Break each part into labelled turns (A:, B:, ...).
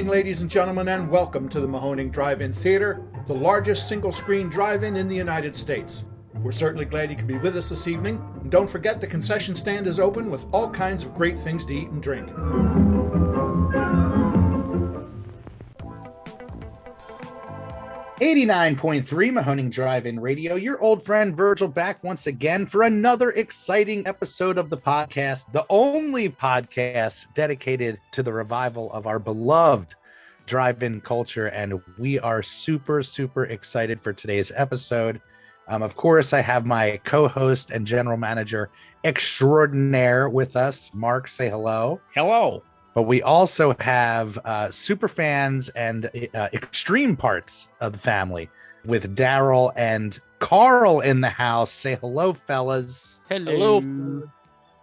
A: evening, ladies and gentlemen, and welcome to the Mahoning Drive-In Theater, the largest single-screen drive-in in the United States. We're certainly glad you could be with us this evening, and don't forget the concession stand is open with all kinds of great things to eat and drink.
B: 89.3 Mahoning Drive-In Radio, your old friend Virgil back once again for another exciting episode of the podcast, the only podcast dedicated to the revival of our beloved drive-in culture, and we are super excited for today's episode. Of course, I have my co-host and general manager extraordinaire with us. Mark, say hello.
C: Hello.
B: But we also have super fans and extreme parts of the family with Darryl and Carl in the house. Say hello, fellas.
C: Hello.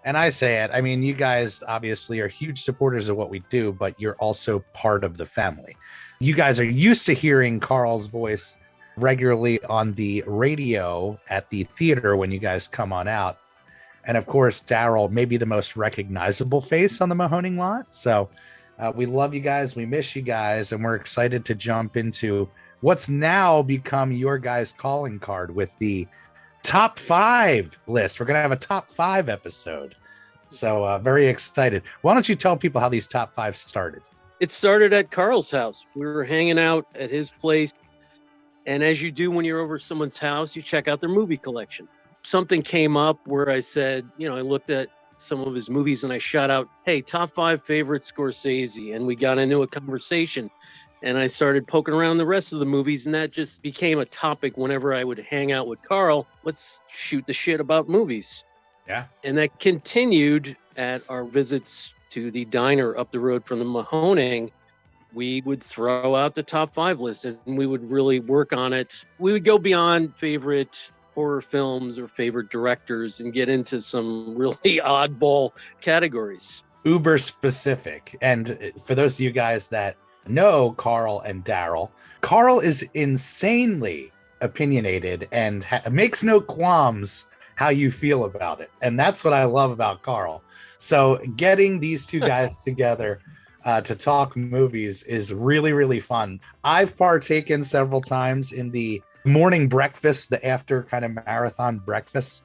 B: And I say it, I mean, you guys obviously are huge supporters of what we do, but you're also part of the family. You guys are used to hearing Carl's voice regularly on the radio at the theater when you guys come on out. And of course, Darryl may be the most recognizable face on the Mahoning lot. So we love you guys. We miss you guys. And we're excited to jump into what's now become your guys' calling card with the top 5 list. We're going to have a top 5 episode. So very excited. Why don't you tell people how these top 5 started?
C: It started at Carl's house. We were hanging out at his place. And as you do when you're over someone's house, you check out their movie collection. Something came up where I said, I looked at some of his movies and I shot out, hey, top 5 favorite Scorsese. And we got into a conversation and I started poking around the rest of the movies. And that just became a topic whenever I would hang out with Carl. Let's shoot the shit about movies.
B: Yeah.
C: And that continued at our visits to the diner up the road from the Mahoning. We would throw out the top 5 list and we would really work on it. We would go beyond favorite horror films or favorite directors and get into some really oddball categories.
B: Uber specific. And for those of you guys that know Carl and Darryl, Carl is insanely opinionated and makes no qualms how you feel about it. And that's what I love about Carl. So getting these two guys together to talk movies is really fun. I've partaken several times in the morning breakfast, the after kind of marathon breakfast,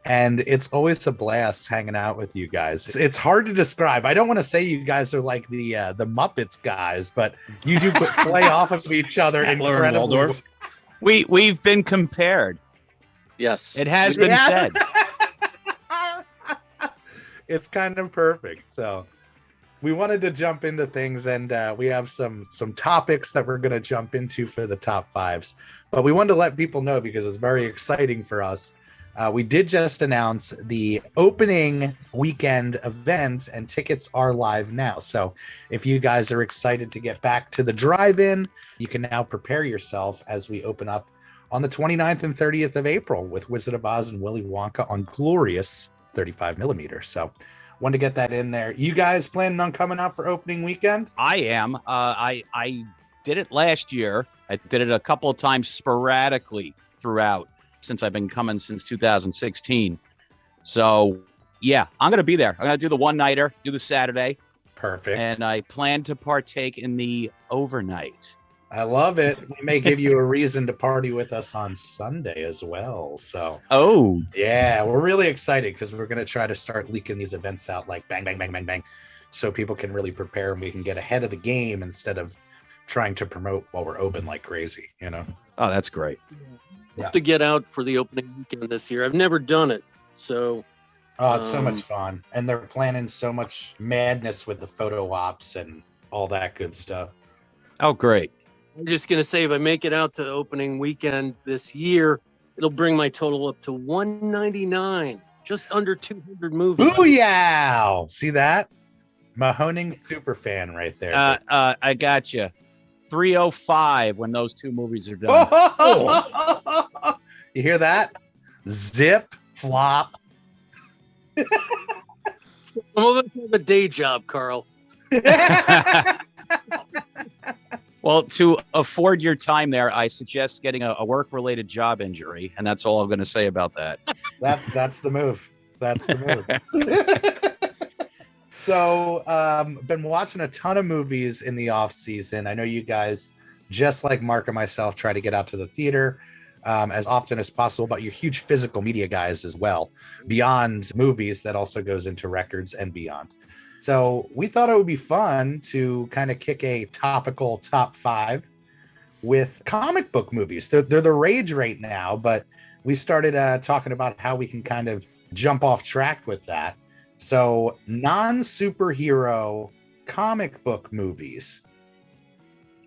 B: and it's always a blast hanging out with you guys. It's hard to describe. I don't want to say you guys are like the Muppets guys, but you do play off of each other incredibly.
D: We've been compared.
C: Yes,
D: it has been said.
B: It's kind of perfect. So we wanted to jump into things, and we have some topics that we're going to jump into for the top 5s. But we wanted to let people know because it's very exciting for us. We did just announce the opening weekend event, and tickets are live now. So if you guys are excited to get back to the drive-in, you can now prepare yourself as we open up on the 29th and 30th of April with Wizard of Oz and Willy Wonka on glorious 35 millimeter. So wanted to get that in there. You guys planning on coming out for opening weekend?
D: I am. I did it last year. I did it a couple of times sporadically throughout since I've been coming since 2016. So yeah, I'm going to be there. I'm going to do the one-nighter, do the Saturday.
B: Perfect.
D: And I plan to partake in the overnight.
B: I love it. We may give you a reason to party with us on Sunday as well. So, yeah, we're really excited because we're going to try to start leaking these events out like bang, bang, bang, bang, bang, so people can really prepare and we can get ahead of the game instead of trying to promote while we're open like crazy, Oh,
D: that's great.
C: Yeah. To get out for the opening weekend this year. I've never done it. So,
B: it's so much fun. And they're planning so much madness with the photo ops and all that good stuff.
D: Oh, great.
C: I'm just going to say, if I make it out to opening weekend this year, it'll bring my total up to 199, just under 200 movies.
B: Booyah! See that? Mahoning super fan right there.
D: I got you. 305 when those 2 movies are done.
B: You hear that? Zip, flop.
C: Some of us have a day job, Carl.
D: Well, to afford your time there, I suggest getting a work-related job injury, and that's all I'm going to say about that.
B: That's the move. That's the move. So, been watching a ton of movies in the off season. I know you guys, just like Mark and myself, try to get out to the theater as often as possible, but you're huge physical media guys as well. Beyond movies, that also goes into records and beyond. So we thought it would be fun to kind of kick a topical top 5 with comic book movies. They're the rage right now, but we started talking about how we can kind of jump off track with that. So non-superhero comic book movies,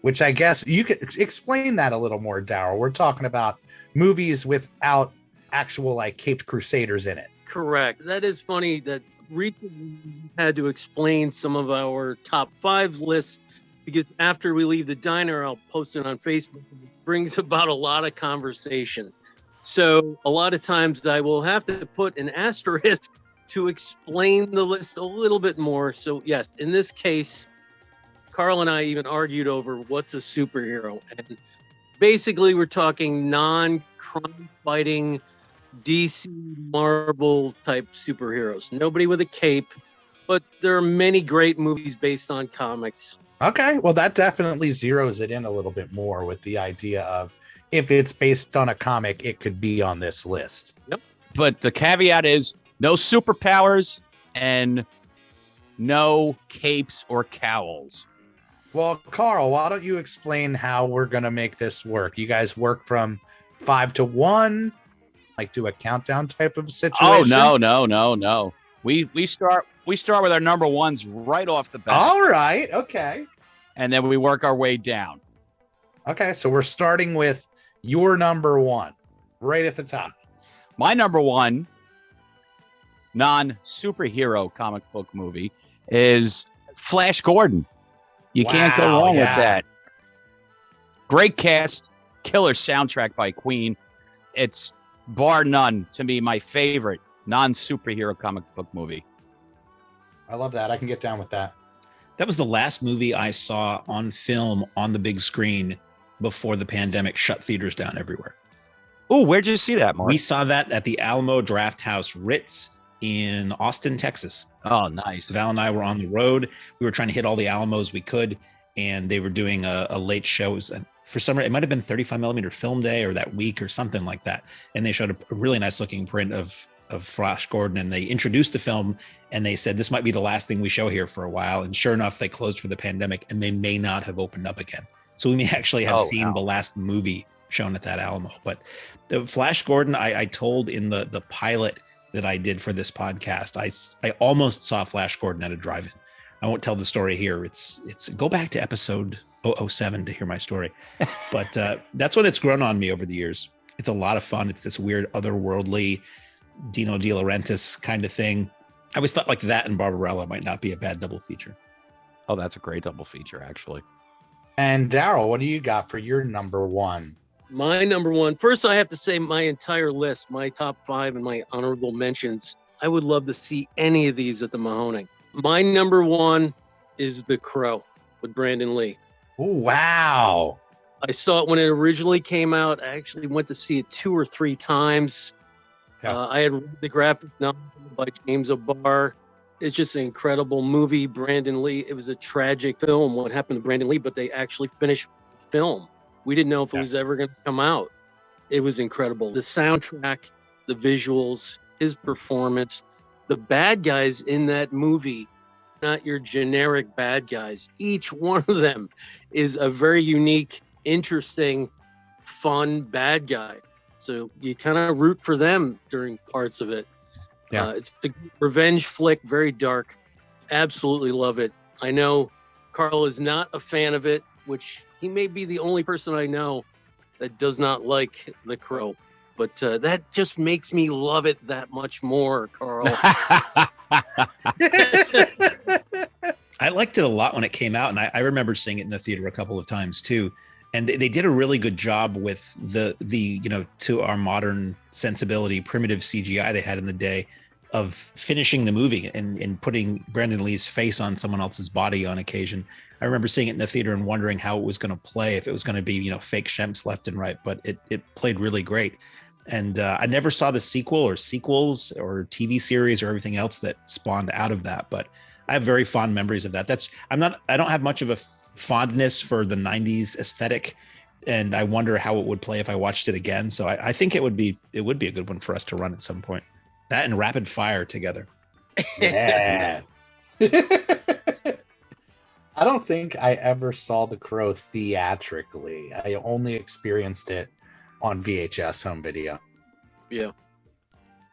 B: which I guess you could explain that a little more, Darryl. We're talking about movies without actual like caped crusaders in it.
C: Correct. That is funny that recently we had to explain some of our top 5 lists because after we leave the diner, I'll post it on Facebook. It brings about a lot of conversation. So a lot of times I will have to put an asterisk to explain the list a little bit more. So yes, in this case, Carl and I even argued over what's a superhero. And basically we're talking non-crime fighting DC Marvel type superheroes. Nobody with a cape, but there are many great movies based on comics.
B: Okay, well that definitely zeroes it in a little bit more with the idea of if it's based on a comic, it could be on this list.
C: Yep.
D: But the caveat is no superpowers and no capes or cowls.
B: Well, Carl, why don't you explain how we're going to make this work? You guys work from 5 to 1, like do a countdown type of situation?
D: Oh, no. We start with our number ones right off the bat.
B: All right. Okay.
D: And then we work our way down.
B: Okay. So we're starting with your number 1 right at the top.
D: My number 1 non-superhero comic book movie is Flash Gordon. You can't go wrong with that. Great cast, killer soundtrack by Queen. It's bar none to me my favorite non-superhero comic book movie.
B: I love that. I can get down with that.
E: That was the last movie I saw on film on the big screen before the pandemic shut theaters down everywhere.
D: Oh, where'd you see that, Mark?
E: We saw that at the Alamo Drafthouse Ritz in Austin, Texas.
D: Oh, nice.
E: Val and I were on the road. We were trying to hit all the Alamos we could, and they were doing a late show. For some reason, it might have been 35 millimeter film day or that week or something like that. And they showed a really nice looking print of Flash Gordon, and they introduced the film, and they said, this might be the last thing we show here for a while. And sure enough, they closed for the pandemic, and they may not have opened up again. So we may actually have seen the last movie shown at that Alamo. But the Flash Gordon, I told in the pilot that I did for this podcast, I almost saw Flash Gordon at a drive-in. I won't tell the story here. It's go back to episode 007 to hear my story. But that's what it's grown on me over the years. It's a lot of fun. It's this weird otherworldly Dino De Laurentiis kind of thing. I always thought like that and Barbarella might not be a bad double feature.
D: Oh, that's a great double feature, actually.
B: And Darryl, what do you got for your number 1?
C: My number 1, first I have to say my entire list, my top 5 and my honorable mentions, I would love to see any of these at the Mahoning. My number 1 is The Crow with Brandon Lee.
B: Oh, wow.
C: I saw it when it originally came out. I actually went to see it 2 or 3 times.
B: Yeah.
C: I had read the graphic novel by James O'Barr. It's just an incredible movie. Brandon Lee, it was a tragic film, what happened to Brandon Lee, but they actually finished the film. We didn't know if it was ever going to come out. It was incredible. The soundtrack, the visuals, his performance, the bad guys in that movie, not your generic bad guys. Each one of them is a very unique, interesting, fun bad guy. So you kind of root for them during parts of it.
B: Yeah.
C: It's the revenge flick, very dark. Absolutely love it. I know Carl is not a fan of it, which he may be the only person I know that does not like The Crow. But that just makes me love it that much more, Carl.
E: I liked it a lot when it came out, and I remember seeing it in the theater a couple of times too. And they did a really good job with the to our modern sensibility, primitive CGI they had in the day of finishing the movie and putting Brandon Lee's face on someone else's body on occasion. I remember seeing it in the theater and wondering how it was going to play, if it was going to be, fake shemps left and right, but it played really great. And I never saw the sequel or sequels or TV series or everything else that spawned out of that, but I have very fond memories of that. I don't have much of a fondness for the 90s aesthetic, and I wonder how it would play if I watched it again. So I think it would be a good one for us to run at some point. That and Rapid Fire together.
B: Yeah. I don't think I ever saw The Crow theatrically. I only experienced it on VHS home video.
C: Yeah.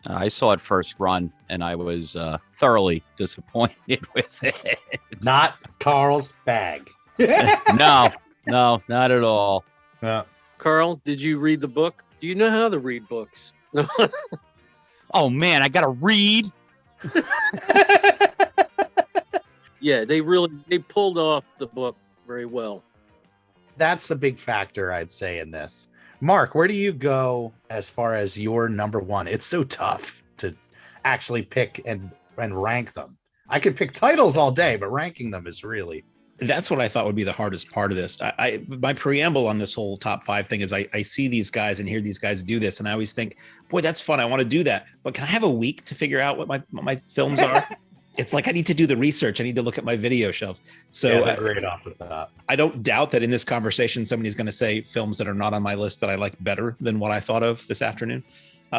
D: I saw it first run, and I was thoroughly disappointed with it.
B: Not Carl's bag.
D: No, not at all.
C: Carl, did you read the book? Do you know how to read books? No.
D: Oh man, I gotta read.
C: Yeah, they pulled off the book very well.
B: That's a big factor, I'd say, in this. Mark, where do you go as far as your number one? It's so tough to actually pick and rank them. I could pick titles all day, but ranking them is really...
E: That's what I thought would be the hardest part of this. My preamble on this whole top 5 thing is I see these guys and hear these guys do this, and I always think, boy, that's fun. I want to do that. But can I have a week to figure out what my films are? It's like I need to do the research. I need to look at my video shelves. So
B: that's right off the top.
E: I don't doubt that in this conversation, somebody's going to say films that are not on my list that I like better than what I thought of this afternoon.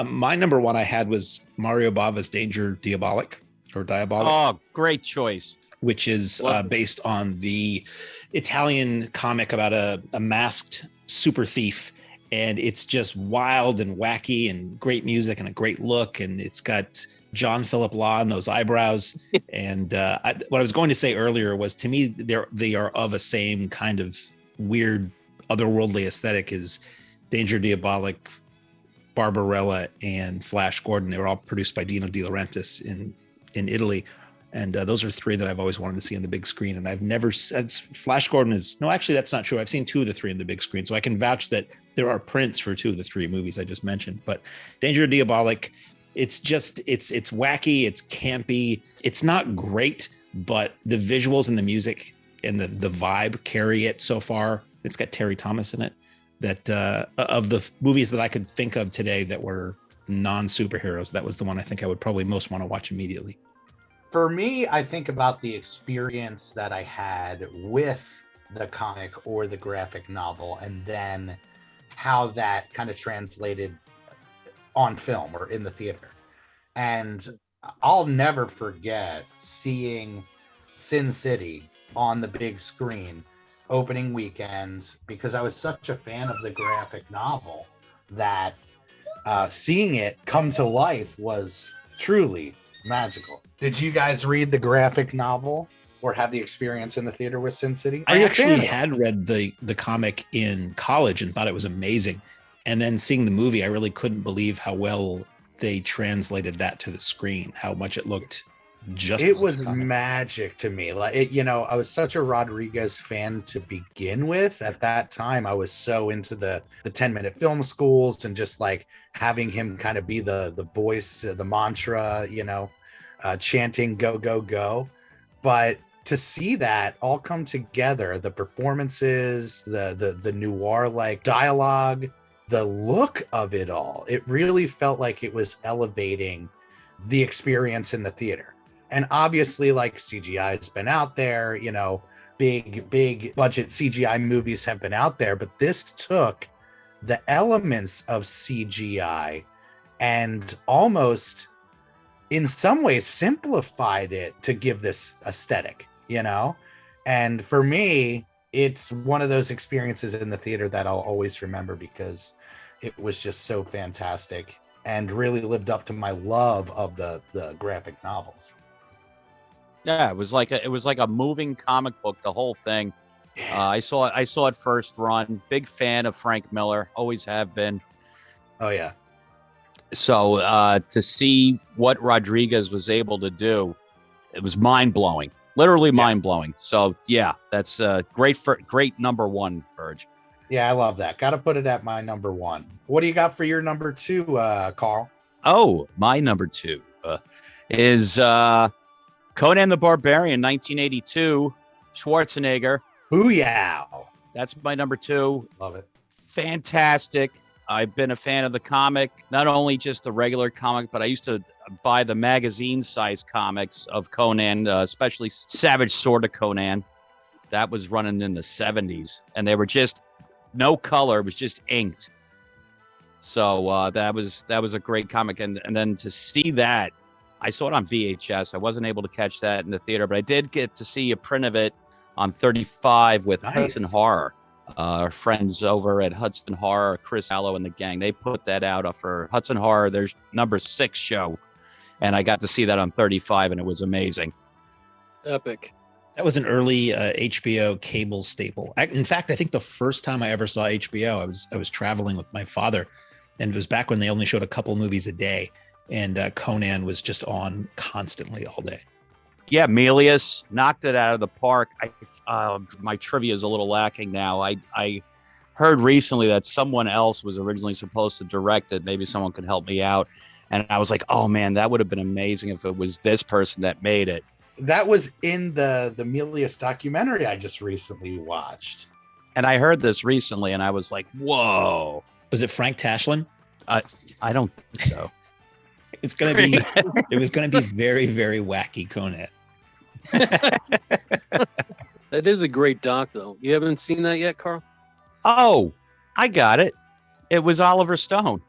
E: My number one I had was Mario Bava's Danger Diabolic.
D: Oh, great choice.
E: Which is based on the Italian comic about a masked super thief. And it's just wild and wacky and great music and a great look. And it's got John Philip Law and those eyebrows. And what I was going to say earlier was, to me, they are of a same kind of weird otherworldly aesthetic as Danger Diabolic, Barbarella, and Flash Gordon. They were all produced by Dino De Laurentiis in Italy. And those are 3 that I've always wanted to see on the big screen. And I've never said Flash Gordon is, no, actually, that's not true. I've seen 2 of the 3 in the big screen. So I can vouch that there are prints for 2 of the 3 movies I just mentioned. But Danger Diabolic, it's wacky, it's campy. It's not great, but the visuals and the music and the vibe carry it so far. It's got Terry Thomas in it. That of the movies that I could think of today that were non-superheroes, that was the one I think I would probably most want to watch immediately.
B: For me, I think about the experience that I had with the comic or the graphic novel, and then how that kind of translated on film or in the theater. And I'll never forget seeing Sin City on the big screen opening weekends, because I was such a fan of the graphic novel that seeing it come to life was truly magical. Did you guys read the graphic novel or have the experience in the theater with Sin City?
E: I actually had read the comic in college and thought it was amazing. And then seeing the movie, I really couldn't believe how well they translated that to the screen, how much it looked just...
B: It was magic to me. Like, I was such a Rodriguez fan to begin with. At that time, I was so into the 10-minute film schools and just like having him kind of be the voice, the mantra, chanting go, go, go. But to see that all come together, the performances, the noir-like dialogue, the look of it all, it really felt like it was elevating the experience in the theater. And obviously, like, CGI has been out there, big budget CGI movies have been out there, but this took the elements of CGI and almost in some ways simplified it to give this aesthetic, and for me, it's one of those experiences in the theater that I'll always remember, because it was just so fantastic and really lived up to my love of the graphic novels.
D: Yeah, it was like a moving comic book, the whole thing. I saw it first run. Big fan of Frank Miller, always have been.
B: Oh yeah.
D: So to see what Rodriguez was able to do, it was mind blowing, literally mind blowing. So yeah, that's great number one, Virg.
B: Yeah, I love that. Got to put it at my number one. What do you got for your number 2, Carl?
D: Oh, my number 2 is Conan the Barbarian, 1982, Schwarzenegger.
B: Booyah!
D: That's my number 2.
B: Love it.
D: Fantastic. I've been a fan of the comic, not only just the regular comic, but I used to buy the magazine-sized comics of Conan, especially Savage Sword of Conan. That was running in the 70s, and they were just no color; it was just inked. So that was a great comic, and then to see that, I saw it on VHS. I wasn't able to catch that in the theater, but I did get to see a print of it on 35 with
B: Nice.
D: Hudson Horror. Our friends over at Hudson Horror, Chris Allo and the gang, they put that out for Hudson Horror. There's number 6 show, and I got to see that on 35, and it was amazing.
C: Epic.
E: That was an early HBO cable staple. In fact, I think the first time I ever saw HBO, I was traveling with my father, and it was back when they only showed a couple movies a day, and Conan was just on constantly all day.
D: Yeah, Milius knocked it out of the park. My trivia is a little lacking now. I heard recently that someone else was originally supposed to direct it. Maybe someone could help me out. And I was like, oh man, that would have been amazing if it was this person that made it.
B: That was in the Milius documentary I just recently watched.
D: And I heard this recently, and I was like, whoa.
E: Was it Frank Tashlin?
D: I don't think so.
E: It's going to be, it was going to be very, very wacky Conan.
C: That is a great doc, though. You haven't seen that yet, Carl?
D: Oh, I got it. It was Oliver Stone.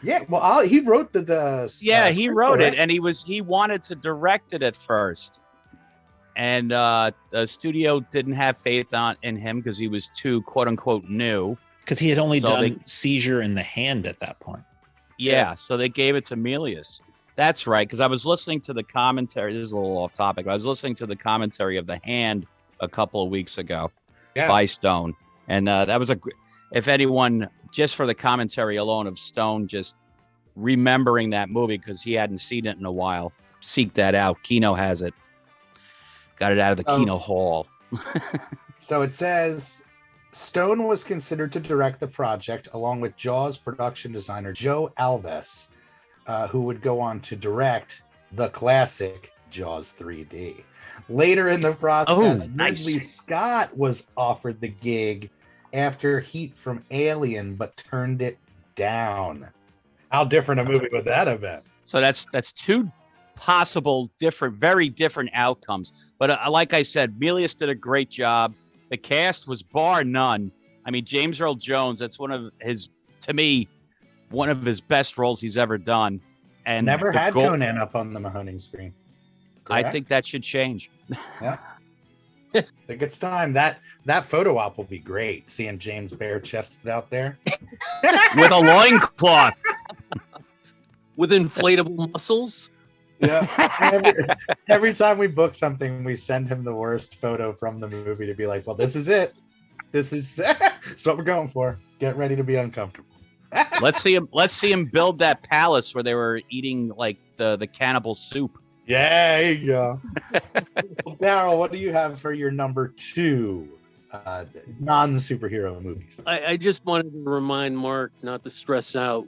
B: Yeah, well, he wrote the
D: he wrote it, and he wanted to direct it at first, and the studio didn't have faith in him because he was too quote unquote new.
E: Because he had only done Seizure in the Hand at that point.
D: Yeah, so they gave it to Milius. That's right, because I was listening to the commentary. This is a little off topic. But I was listening to the commentary of The Hand a couple of weeks ago by Stone, and that was if anyone, just for the commentary alone of Stone, just remembering that movie because he hadn't seen it in a while, seek that out. Kino has it. Got it out of the Kino Hall.
B: So it says Stone was considered to direct the project along with Jaws production designer Joe Alves, who would go on to direct the classic Jaws 3D. Later in the process, Ridley Scott was offered the gig after heat from Alien, but turned it down. How different a movie would that have been?
D: So that's two possible very different outcomes. But like I said, Milius did a great job. The cast was bar none. I mean, James Earl Jones, that's one of his best roles he's ever done. And
B: never had Conan up on the Mahoning screen. Correct?
D: I think that should change.
B: Yeah. I think it's time. That photo op will be great. Seeing James bare chested out there.
D: With a loincloth.
C: With inflatable muscles.
B: Yeah. Every time we book something, we send him the worst photo from the movie to be like, well, this is it. This is what we're going for. Get ready to be uncomfortable.
D: Let's see him build that palace where they were eating like the cannibal soup.
B: Yeah, there you go. Darryl, what do you have for your number 2 non-superhero movies?
C: I just wanted to remind Mark not to stress out.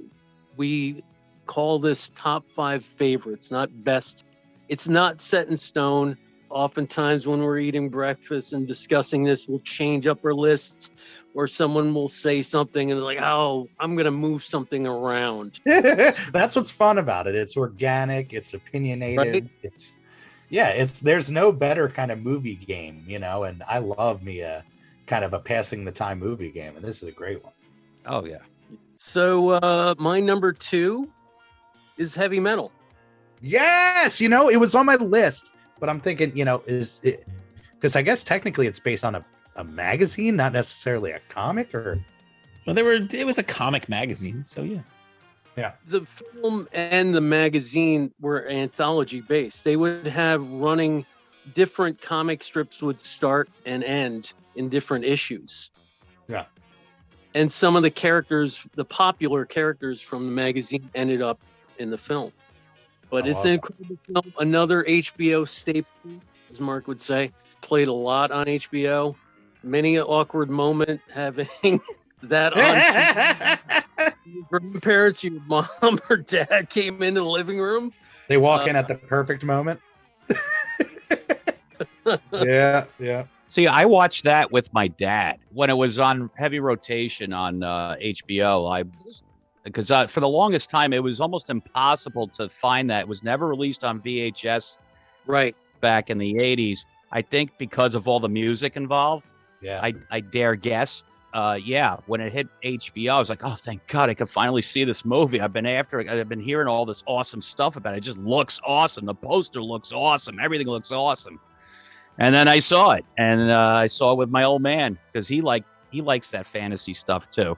C: We call this top 5 favorites, not best. It's not set in stone. Oftentimes when we're eating breakfast and discussing this, we'll change up our lists, or someone will say something and they're like, oh, I'm going to move something around.
B: That's what's fun about it. It's organic. It's opinionated. Right? There's no better kind of movie game, and I love me a kind of a passing the time movie game. And this is a great one.
D: Oh yeah.
C: So my number 2 is Heavy Metal.
B: Yes. It was on my list, but I'm thinking, is it, because I guess technically it's based on a magazine, not necessarily a comic, or
E: well, it was a comic magazine, so yeah.
C: The film and the magazine were anthology based. They would have running different comic strips would start and end in different issues.
B: Yeah.
C: And some of the characters, the popular characters from the magazine, ended up in the film. But it's an incredible film. Another HBO staple, as Mark would say. Played a lot on HBO. Many an awkward moment having that on TV. Your grandparents, your mom or dad came into the living room.
B: They walk in at the perfect moment. Yeah.
D: See, I watched that with my dad when it was on heavy rotation on HBO. Because for the longest time, it was almost impossible to find that. It was never released on VHS
C: Right.
D: back in the 80s. I think because of all the music involved.
B: Yeah.
D: I dare guess. Yeah, when it hit HBO, I was like, oh, thank God I could finally see this movie. I've been after it. I've been hearing all this awesome stuff about it. It just looks awesome. The poster looks awesome. Everything looks awesome. And then I saw it, and I saw it with my old man because he likes that fantasy stuff too.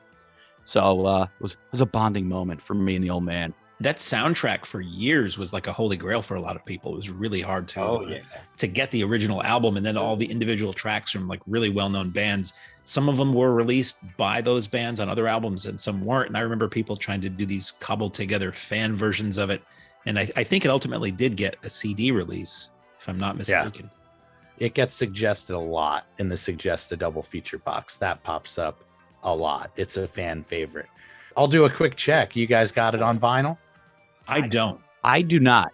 D: So it was a bonding moment for me and the old man.
E: That soundtrack for years was like a holy grail for a lot of people. It was really hard to get the original album, and then all the individual tracks from like really well-known bands. Some of them were released by those bands on other albums and some weren't. And I remember people trying to do these cobbled together fan versions of it. And I think it ultimately did get a CD release, if I'm not mistaken.
B: It gets suggested a lot in the suggested double feature box. That pops up a lot. It's a fan favorite. I'll do a quick check. You guys got it on vinyl?
E: I don't.
D: I do not.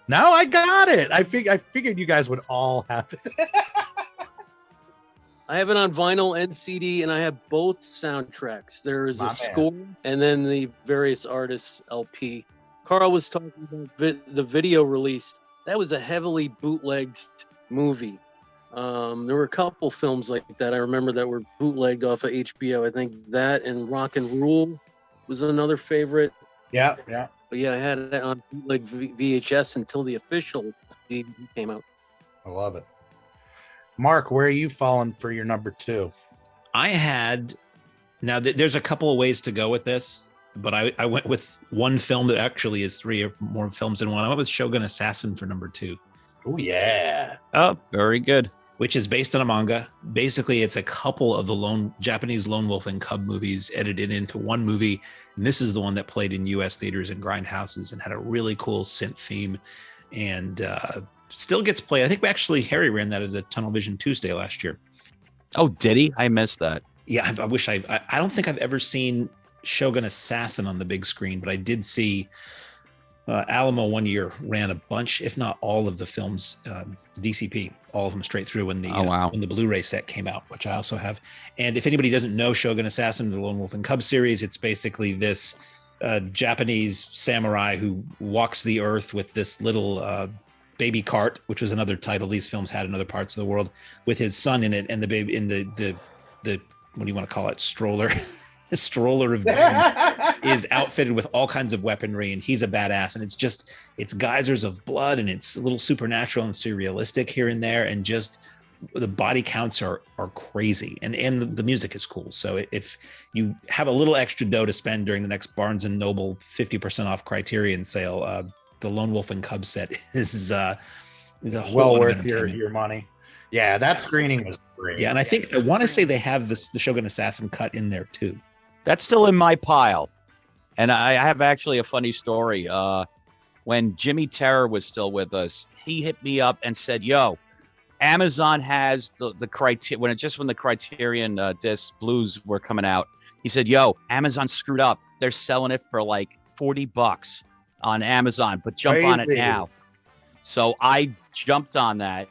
B: No, I got it. I figured you guys would all have it.
C: I have it on vinyl and CD, and I have both soundtracks. There is a score and then the various artists LP. Carl was talking about the video release. That was a heavily bootlegged movie. There were a couple films like that I remember that were bootlegged off of HBO. I think that and Rock and Rule was another favorite.
B: Yeah.
C: But yeah, I had it on bootleg VHS until the official DVD came out.
B: I love it. Mark, where are you falling for your number 2?
E: There's a couple of ways to go with this, but I went with one film that actually is 3 or more films in one. I went with Shogun Assassin for number 2.
B: Oh, yeah.
D: Oh, very good.
E: Which is based on a manga. Basically, it's a couple of the Japanese lone wolf and cub movies edited into one movie. And this is the one that played in U.S. theaters and grindhouses and had a really cool synth theme and still gets played. I think Harry ran that as a Tunnel Vision Tuesday last year.
D: Oh, did he? I missed that.
E: Yeah, I wish I don't think I've ever seen Shogun Assassin on the big screen, but I did see Alamo one year ran a bunch, if not all of the films, DCP, all of them straight through when the Blu-ray set came out, which I also have. And if anybody doesn't know Shogun Assassin, the Lone Wolf and Cub series, it's basically this Japanese samurai who walks the earth with this little baby cart, which was another title these films had in other parts of the world, with his son in it, and the baby in the what do you want to call it, stroller. The stroller of doom is outfitted with all kinds of weaponry, and he's a badass. And it's geysers of blood, and it's a little supernatural and surrealistic here and there, and just the body counts are crazy, and the music is cool. So if you have a little extra dough to spend during the next Barnes and Noble 50% off Criterion sale, the Lone Wolf and Cub set is a whole
B: well
E: lot of
B: worth your money. Yeah, that screening was great.
E: Yeah, and I want to say they have the Shogun Assassin cut in there too.
D: That's still in my pile. And I have actually a funny story. When Jimmy Terror was still with us, he hit me up and said, yo, Amazon has the Criterion, when the Criterion disc blues were coming out, he said, yo, Amazon screwed up. They're selling it for like $40 on Amazon, but jump on it now. So I jumped on that,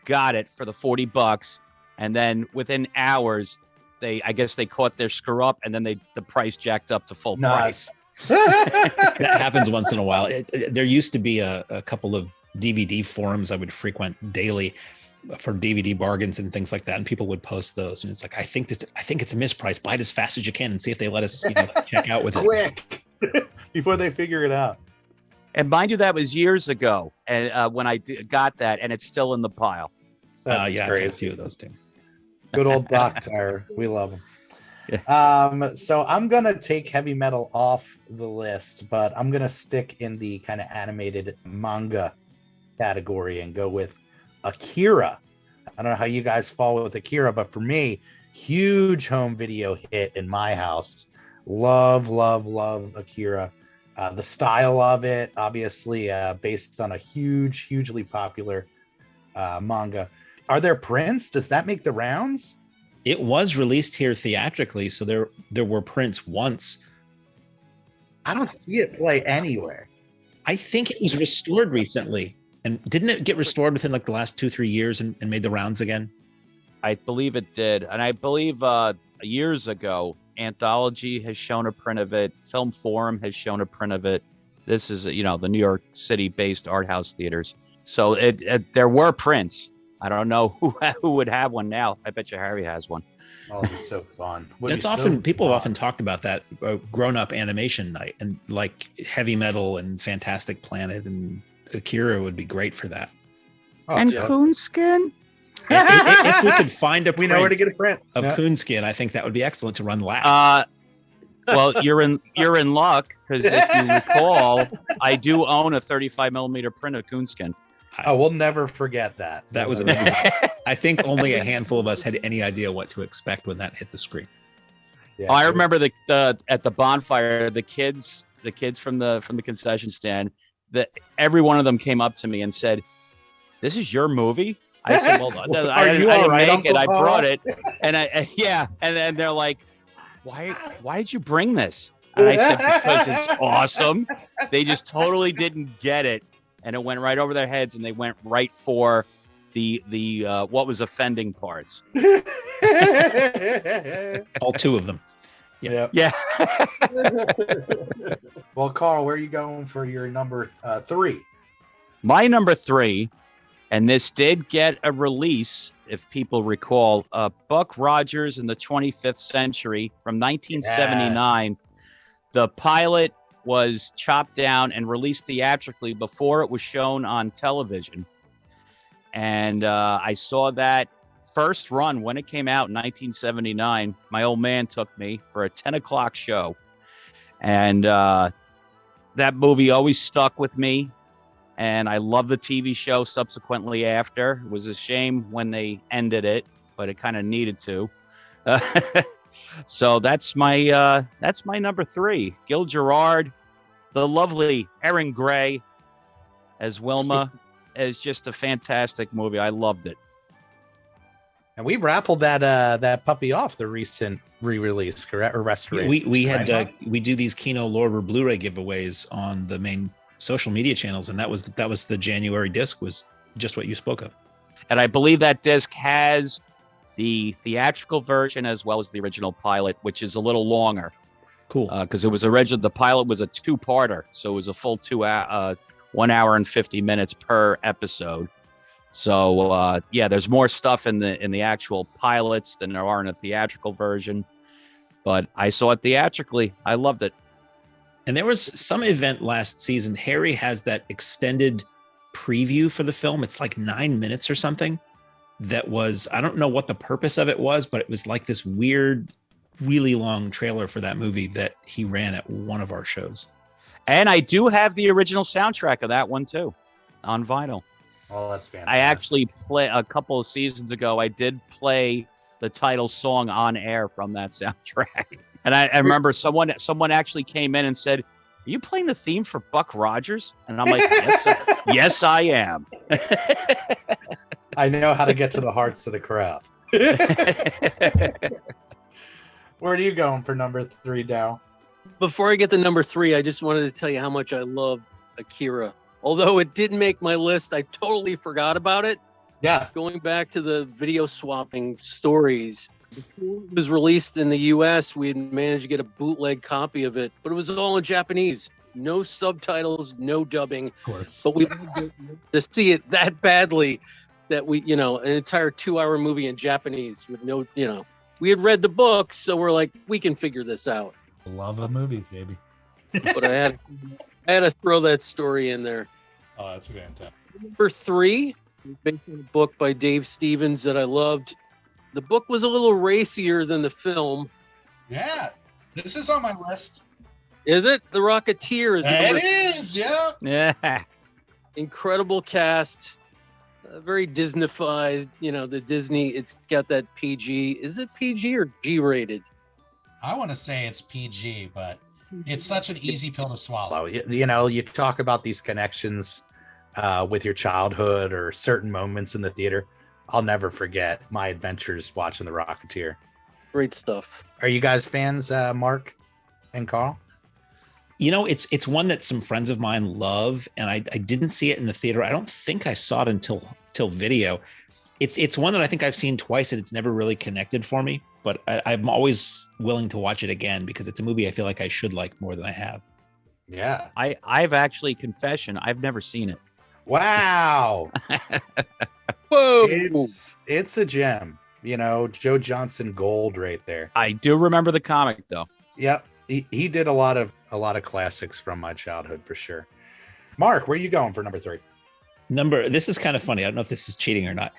D: got it for the $40. And then within hours, I guess they caught their screw up, and then the price jacked up to full price.
E: That happens once in a while. There used to be a couple of DVD forums I would frequent daily for DVD bargains and things like that, and people would post those, and it's like, I think it's a misprice. Buy it as fast as you can and see if they let us check out with it
B: quick before they figure it out.
D: And mind you, that was years ago, and when I got that, and it's still in the pile.
E: Yeah, I had a few of those too.
B: Good old Doc Tire. We love him. Yeah. So I'm going to take heavy metal off the list, but I'm going to stick in the kind of animated manga category and go with Akira. I don't know how you guys fall with Akira, but for me, huge home video hit in my house. Love Akira. The style of it, obviously, based on a hugely popular manga. Are there prints? Does that make the rounds?
E: It was released here theatrically, so there were prints once.
B: I don't see it play anywhere.
E: I think it was restored recently. And didn't it get restored within like the last 2-3 years and made the rounds again?
D: I believe it did. And I believe years ago, Anthology has shown a print of it. Film Forum has shown a print of it. This is, the New York City-based art house theaters. So there were prints. I don't know who would have one now. I bet you Harry has one.
B: Oh, it'd be so fun.
E: That's often people have often talked about that grown-up animation night, and like Heavy Metal and Fantastic Planet and Akira would be great for that.
B: Oh,
D: and
B: yeah.
D: Coonskin.
E: If we could find a print
B: We know where to get a print
E: of
B: Yeah.
E: Coonskin, I think that would be excellent to run lab.
D: Well, you're in luck, because if you recall, I do own a 35 millimeter print of Coonskin.
B: Oh, we'll never forget that.
E: That was amazing. I think only a handful of us had any idea what to expect when that hit the screen.
B: Yeah,
D: I remember the at the bonfire, the kids from the concession stand, that every one of them came up to me and said, "This is your movie?" I said, "Well, I didn't make it. I brought it." And and then they're like, "Why did you bring this?" And I said, "Because it's awesome." They just totally didn't get it, and it went right over their heads, and they went right for the what was offending parts.
E: All two of them.
D: Yeah.
B: Well, Carl, where are you going for your number 3?
D: My number 3, and this did get a release, if people recall, Buck Rogers in the 25th Century from 1979. The pilot was chopped down and released theatrically before it was shown on television. And I saw that first run when it came out in 1979. My old man took me for a 10 o'clock show. And that movie always stuck with me. And I love the TV show subsequently after. It was a shame when they ended it, but it kind of needed to. So that's my number 3. Gil Gerard, the lovely Erin Gray as Wilma, is just a fantastic movie. I loved it.
B: And we raffled that puppy off the recent re-release, correct, or restoration.
E: We had
B: right?
E: we do these Kino Lord or Blu-ray giveaways on the main social media channels, and that was the January disc, was just what you spoke of.
D: And I believe that disc has the theatrical version as well as the original pilot, which is a little longer.
E: Cool.
D: Because it was the pilot was a 2-parter, so it was a full 1 hour and 50 minutes per episode. So there's more stuff in the actual pilots than there are in a theatrical version. But I saw it theatrically. I loved it.
E: And there was some event last season. Harry has that extended preview for the film. It's like 9 minutes or something. That was, I don't know what the purpose of it was, but it was like this weird, really long trailer for that movie that he ran at one of our shows.
D: And I do have the original soundtrack of that one too, on vinyl.
B: Oh, that's fantastic.
D: I actually a couple of seasons ago, I did play the title song on air from that soundtrack. And I remember someone actually came in and said, "Are you playing the theme for Buck Rogers?" And I'm like, yes, I am.
B: I know how to get to the hearts of the crowd. Where are you going for number 3, Dow?
C: Before I get to number 3, I just wanted to tell you how much I love Akira. Although it didn't make my list, I totally forgot about it.
B: Yeah.
C: Going back to the video swapping stories, before it was released in the US, we had managed to get a bootleg copy of it, but it was all in Japanese. No subtitles, no dubbing.
B: Of course.
C: But we wanted to see it that badly that we, an entire 2-hour movie in Japanese with no, we had read the book, so we're like, we can figure this out.
A: Love of movies, baby.
C: But I had to throw that story in there.
A: Oh, that's fantastic.
C: Number 3, based on a book by Dave Stevens that I loved. The book was a little racier than the film.
A: Yeah, this is on my list.
C: Is it? The Rocketeer is
A: It is, yeah.
D: Yeah.
C: incredible cast. Very Disney-fied, the Disney, it's got that PG. Is it PG or G-rated?
F: I want to say it's PG, but it's such an easy pill to swallow.
B: You talk about these connections with your childhood or certain moments in the theater. I'll never forget my adventures watching The Rocketeer.
C: Great stuff.
B: Are you guys fans, Mark and Carl?
E: It's one that some friends of mine love, and I didn't see it in the theater. I don't think I saw it until video. It's one that I think I've seen twice and it's never really connected for me, but I'm always willing to watch it again because it's a movie I feel like I should like more than I have.
B: Yeah.
D: I've actually confession, I've never seen it.
B: Wow.
C: Whoa!
B: It's a gem. You know, Joe Johnson gold right there.
D: I do remember the comic though.
B: Yep. He did a lot of classics from my childhood for sure. Mark, where are you going for number 3?
E: This is kind of funny. I don't know if this is cheating or not.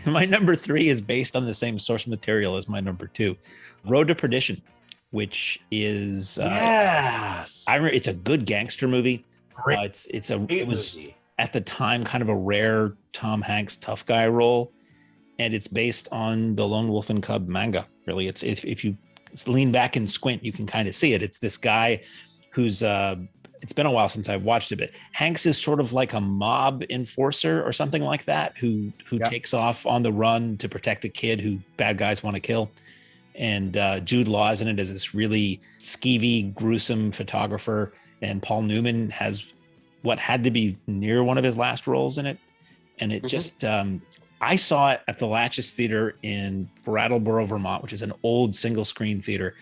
E: My number 3 is based on the same source material as my number 2, Road to Perdition, which is
B: yes.
E: I remember it's a good gangster movie. It was at the time kind of a rare Tom Hanks tough guy role, and it's based on the Lone Wolf and Cub manga. Really, it's if you lean back and squint, you can kind of see it. It's this guy who's it's been a while since I've watched it, but Hanks is sort of like a mob enforcer or something like that who takes off on the run to protect a kid who bad guys want to kill. And Jude Law is in it as this really skeevy, gruesome photographer. And Paul Newman has what had to be near one of his last roles in it. And it just, I saw it at the Latches Theater in Brattleboro, Vermont, which is an old single screen theater.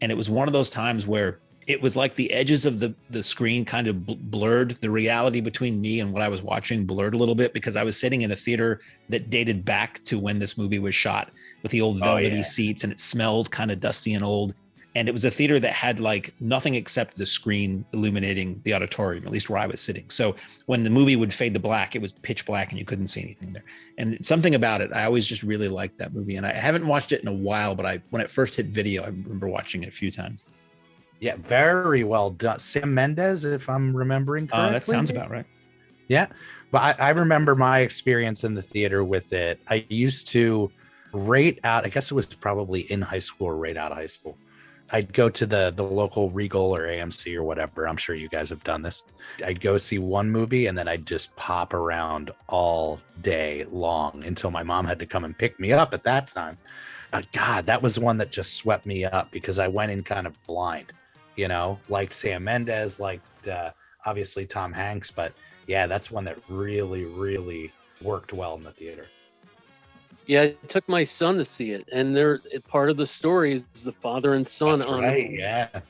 E: And it was one of those times where it was like the edges of the screen kind of blurred. The reality between me and what I was watching blurred a little bit because I was sitting in a theater that dated back to when this movie was shot with the old velvety seats, and it smelled kind of dusty and old. And it was a theater that had like nothing except the screen illuminating the auditorium, at least where I was sitting. So when the movie would fade to black, it was pitch black and you couldn't see anything there. And something about it, I always just really liked that movie. And I haven't watched it in a while, but when it first hit video, I remember watching it a few times.
B: Yeah, very well done. Sam Mendes, if I'm remembering correctly.
E: That sounds about right.
B: Yeah, but I remember my experience in the theater with it. I used to rate out, I guess it was probably in high school or right out of high school. I'd go to the local Regal or AMC or whatever. I'm sure you guys have done this. I'd go see one movie and then I'd just pop around all day long until my mom had to come and pick me up at that time. God, that was one that just swept me up because I went in kind of blind, you know, liked Sam Mendes, liked obviously Tom Hanks. But yeah, that's one that really, really worked well in the theater.
C: Yeah, I took my son to see it, and part of the story is the father and son.
B: That's
C: on
B: right, yeah.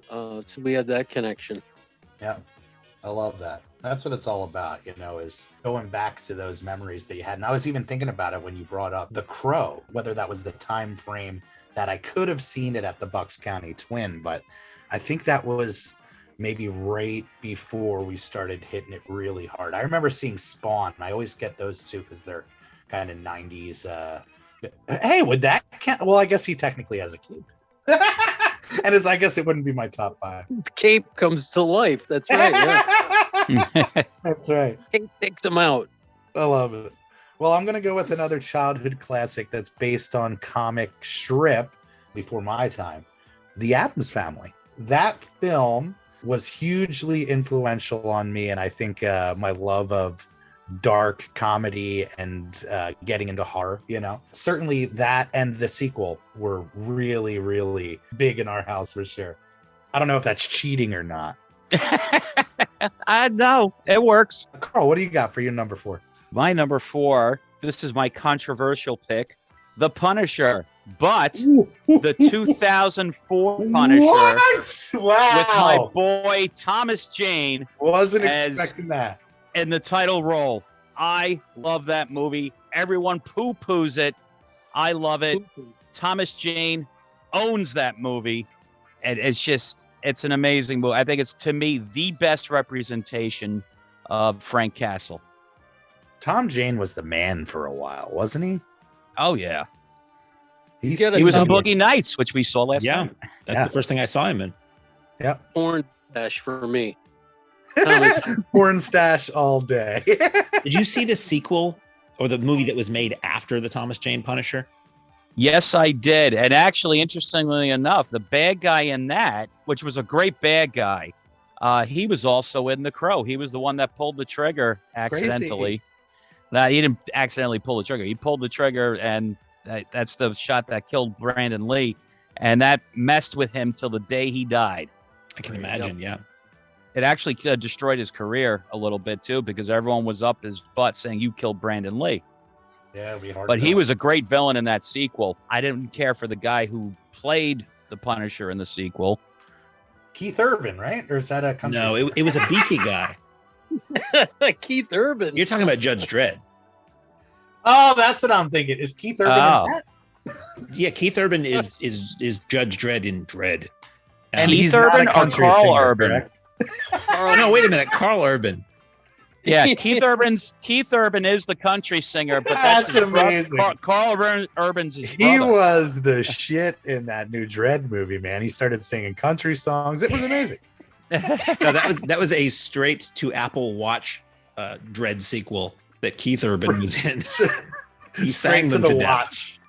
C: So we had that connection.
B: Yeah, I love that. That's what it's all about, you know, is going back to those memories that you had. And I was even thinking about it when you brought up The Crow, whether that was the time frame that I could have seen it at the Bucks County Twin, but I think that was maybe right before we started hitting it really hard. I remember seeing Spawn. I always get those two because they're kind of 90s. Hey, would that count? Well, I guess he technically has a cape. And I guess it wouldn't be my top 5.
C: The cape comes to life. That's right. Yeah.
B: That's right.
C: Cape takes him out.
B: I love it. Well, I'm going to go with another childhood classic that's based on comic strip before my time, The Addams Family. That film was hugely influential on me, and I think my love of dark comedy and getting into horror, you know, certainly that and the sequel were really, really big in our house for sure. I don't know if that's cheating or not.
D: I know it works.
B: Carl, what do you got for your number 4?
D: My number 4, this is my controversial pick, The Punisher, but the 2004 Punisher.
B: What? Wow.
D: With my boy Thomas Jane.
B: Wasn't expecting that.
D: In the title role. I love that movie. Everyone poo-poos it. I love it. Thomas Jane owns that movie. And it's an amazing movie. I think it's, to me, the best representation of Frank Castle.
B: Tom Jane was the man for a while, wasn't he?
D: Oh, yeah.
B: He
D: was in Boogie Nights, which we saw last night.
E: That's the first thing I saw him in.
B: Yeah.
C: Porn dash for me.
B: Porn stash all day.
E: Did you see the sequel or the movie that was made after the Thomas Jane Punisher?
D: Yes, I did. And actually, interestingly enough, the bad guy in that, which was a great bad guy, he was also in The Crow. He was the one that pulled the trigger accidentally. Now, he didn't accidentally pull the trigger. He pulled the trigger, and that's the shot that killed Brandon Lee. And that messed with him till the day he died.
E: I can imagine, yeah.
D: It actually destroyed his career a little bit, too, because everyone was up his butt saying, you killed Brandon Lee.
B: Yeah, it'd be hard.
D: But he was a great villain in that sequel. I didn't care for the guy who played the Punisher in the sequel.
B: Keith Urban, right? Or is that a country?
E: No, it was a beefy guy.
C: Keith Urban.
E: You're talking about Judge Dredd.
B: Oh, that's what I'm thinking. Is Keith Urban in that?
E: Yeah, Keith Urban is Judge Dredd in Dredd.
B: And
D: Keith
B: he's not
D: Urban
B: a
D: or
B: country
D: Carl
B: singer,
D: Urban?
B: correct?
E: Oh no, wait a minute, Carl Urban.
D: Yeah, Keith Urban is the country singer, but that's his
B: amazing.
D: Carl Urban's his
B: He
D: brother.
B: was the shit in that new Dredd movie, man. He started singing country songs. It was amazing.
E: No, that was a straight to Apple Watch Dredd sequel that Keith Urban was in. He sang them to death.
B: Watch.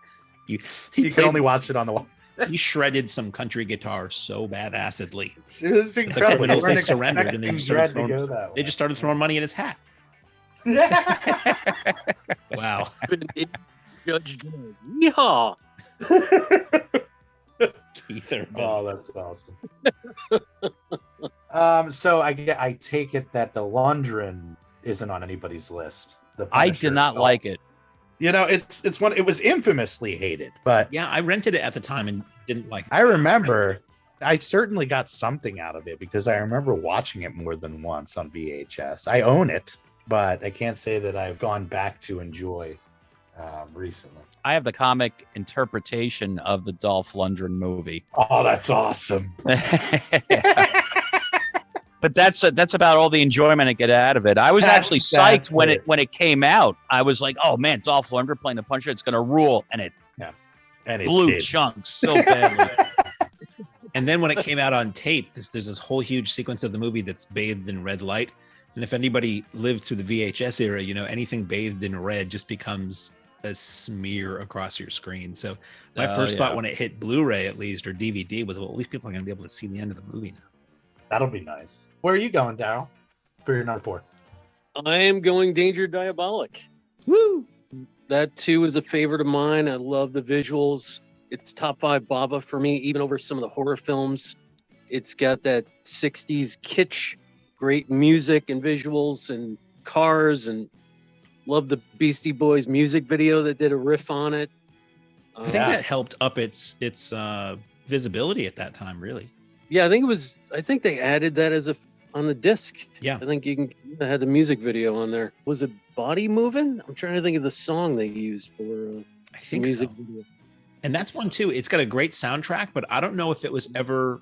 E: He
B: You can only watch it on the watch.
E: He shredded some country guitar so badassedly.
B: It was
E: The
B: incredible.
E: criminals, they
B: Weren't
E: surrendered and they
B: expecting
E: just started
B: Dredd to go
E: throwing,
B: that
E: they
B: way.
E: just started throwing money in his hat. Wow.
C: Judge Dredd. Yeehaw.
E: Keith Urban.
B: Oh, that's awesome. So I take it that the Lundgren isn't on anybody's list. The
D: I
B: Punisher
D: did not
B: at all.
D: like it.
B: You know, it's one. It was infamously hated, but
E: Yeah, I rented it at the time and didn't like it.
B: I remember I certainly got something out of it because I remember watching it more than once on VHS. I own it, but I can't say that I've gone back to enjoy recently.
D: I have the comic interpretation of the Dolph Lundgren movie.
B: Oh, that's awesome.
D: But that's about all the enjoyment I get out of it. I was actually psyched when it came out. I was like, "Oh man, Dolph Lundgren playing the Punisher, it's gonna rule!" And it
B: And it
D: blew
B: did.
D: chunks so badly.
E: And then when it came out on tape, there's this whole huge sequence of the movie that's bathed in red light. And if anybody lived through the VHS era, you know, anything bathed in red just becomes a smear across your screen. So my first thought when it hit Blu-ray at least, or DVD, was, well, at least people are going to be able to see the end of the movie now.
B: That'll be nice. Where are you going, Darryl? For your number 4.
C: I am going Danger Diabolic.
E: Woo!
C: That too is a favorite of mine. I love the visuals. It's top 5 Bava for me, even over some of the horror films. It's got that 60s kitsch, great music and visuals and cars, and love the Beastie Boys music video that did a riff on it.
E: I think that helped up its visibility at that time, really.
C: Yeah, I think they added that on the disc.
E: Yeah.
C: I think you can had the music video on there. Was it Body Moving? I'm trying to think of the song they used for
E: I think
C: music
E: so.
C: video.
E: And that's one too. It's got a great soundtrack, but I don't know if it was ever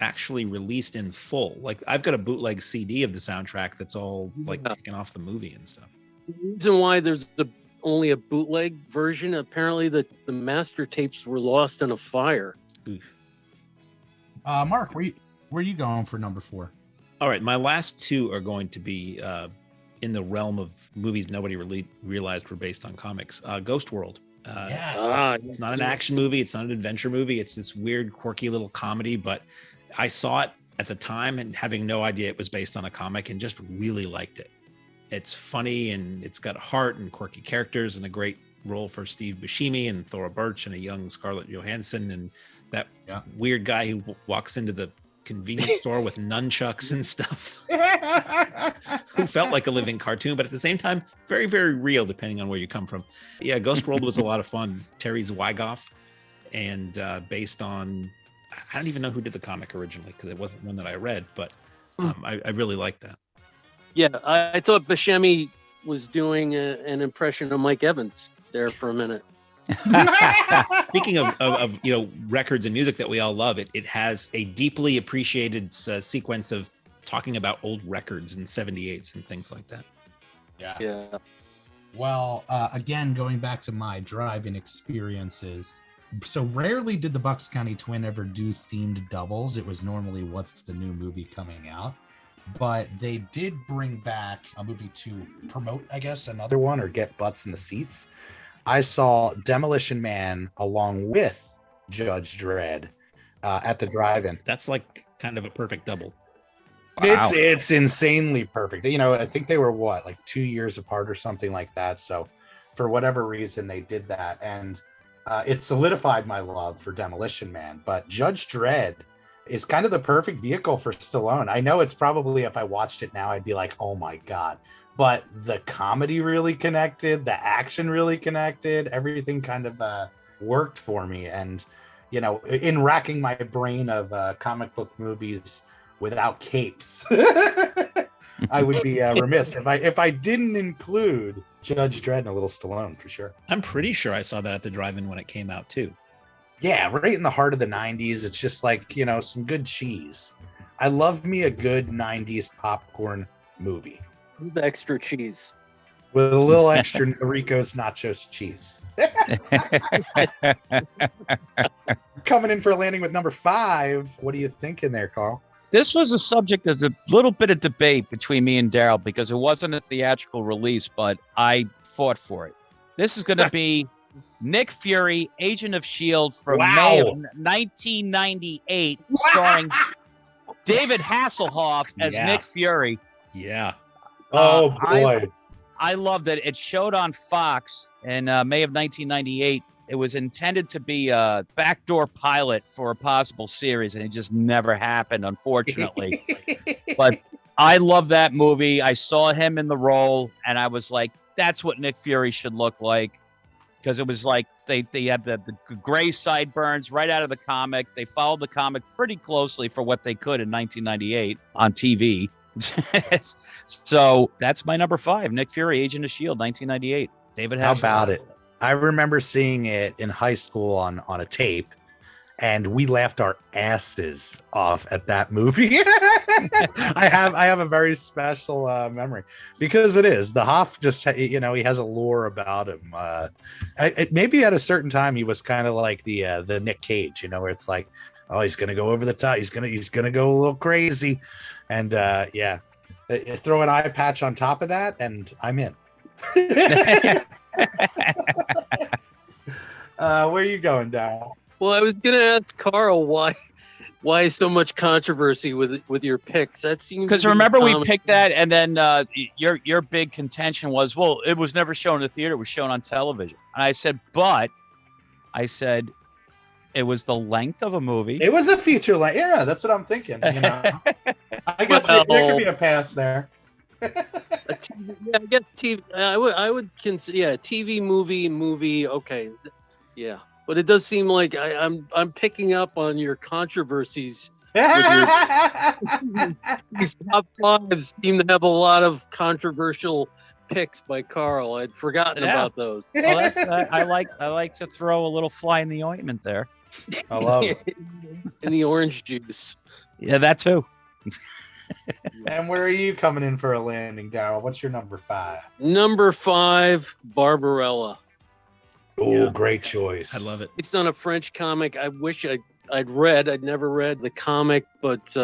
E: actually released in full. Like I've got a bootleg CD of the soundtrack that's all like taken off the movie and stuff.
C: The reason why there's only a bootleg version, apparently the master tapes were lost in a fire.
E: Oof.
F: Mark, where are you going for number 4?
E: All right, my last 2 are going to be in the realm of movies nobody really realized were based on comics. Ghost World. It's not an action movie. It's not an adventure movie. It's this weird, quirky little comedy. But I saw it at the time and having no idea it was based on a comic and just really liked it. It's funny and it's got heart and quirky characters and a great role for Steve Buscemi and Thora Birch and a young Scarlett Johansson and that weird guy who walks into the convenience store with nunchucks and stuff who felt like a living cartoon, but at the same time, very, very real, depending on where you come from. Yeah, Ghost World was a lot of fun. Terry Zwigoff, and based on, I don't even know who did the comic originally because it wasn't one that I read, but I really liked that.
C: Yeah, I thought Buscemi was doing an impression of Mike Evans there for a minute.
E: Speaking of you know, records and music that we all love, it has a deeply appreciated sequence of talking about old records and 78s and things like that.
C: Yeah.
F: Well, again, going back to my drive-in experiences, so rarely did the Bucks County Twin ever do themed doubles. It was normally what's the new movie coming out. But they did bring back a movie to promote, I guess, another
B: One or get butts in the seats. I saw Demolition Man along with Judge Dredd at the drive-in.
E: That's like kind of a perfect double.
D: Wow.
B: It's insanely perfect. You know, I think they were like 2 years apart or something like that. So for whatever reason, they did that. And it solidified my love for Demolition Man. But Judge Dredd is kind of the perfect vehicle for Stallone. I know it's probably, if I watched it now, I'd be like, oh my God. but the comedy really connected, the action really connected, everything kind of worked for me. And in racking my brain of comic book movies without capes, I would be remiss if I didn't include Judge Dredd and a little Stallone for sure.
E: I'm pretty sure I saw that at the drive-in when it came out too.
B: Yeah, right in the heart of the 90s. It's just like, some good cheese. I love me a good 90s popcorn movie.
C: With extra cheese.
B: With a little extra Rico's Nachos cheese. Coming in for a landing with number 5. What are you thinking there, Carl?
D: This was a subject of a little bit of debate between me and Darryl because it wasn't a theatrical release, but I fought for it. This is going to be Nick Fury, Agent of S.H.I.E.L.D. from May of 1998, starring David Hasselhoff as Nick Fury.
E: Yeah.
B: Oh, boy.
D: I love that it showed on Fox in May of 1998. It was intended to be a backdoor pilot for a possible series, and it just never happened, unfortunately. But I love that movie. I saw him in the role, and I was like, that's what Nick Fury should look like. Because it was like they had the gray sideburns right out of the comic. They followed the comic pretty closely for what they could in 1998 on TV. So that's my number 5, Nick Fury, Agent of S.H.I.E.L.D., 1998. David Hasselhoff.
B: How about it? I remember seeing it in high school on a tape, and we laughed our asses off at that movie. I have a very special memory because it is the Hoff. Just he has a lore about him. Maybe at a certain time he was kind of like the Nick Cage, where it's like, oh, he's gonna go over the top. He's gonna go a little crazy, and throw an eye patch on top of that, and I'm in. Where are you going, Darryl?
C: Well, I was gonna ask Carl why so much controversy with your picks. That seems
D: because remember we picked that, and then your big contention was, well, it was never shown in the theater; it was shown on television. And I said it was the length of a movie.
B: It was a feature length. Yeah, that's what I'm thinking. I guess there could be a pass there.
C: I guess TV. I would consider TV movie. Okay, yeah, but it does seem like I'm picking up on your controversies. These top 5s seem to have a lot of controversial picks by Carl. I'd forgotten about those.
D: Well, I like to throw a little fly in the ointment there.
B: I love it.
C: In the orange juice.
D: Yeah, that too.
B: And where are you coming in for a landing, Darryl? What's your number 5?
C: Number 5, Barbarella.
B: Oh, great choice.
E: I love it.
C: It's on a French comic. I wish I'd read. I'd never read the comic, but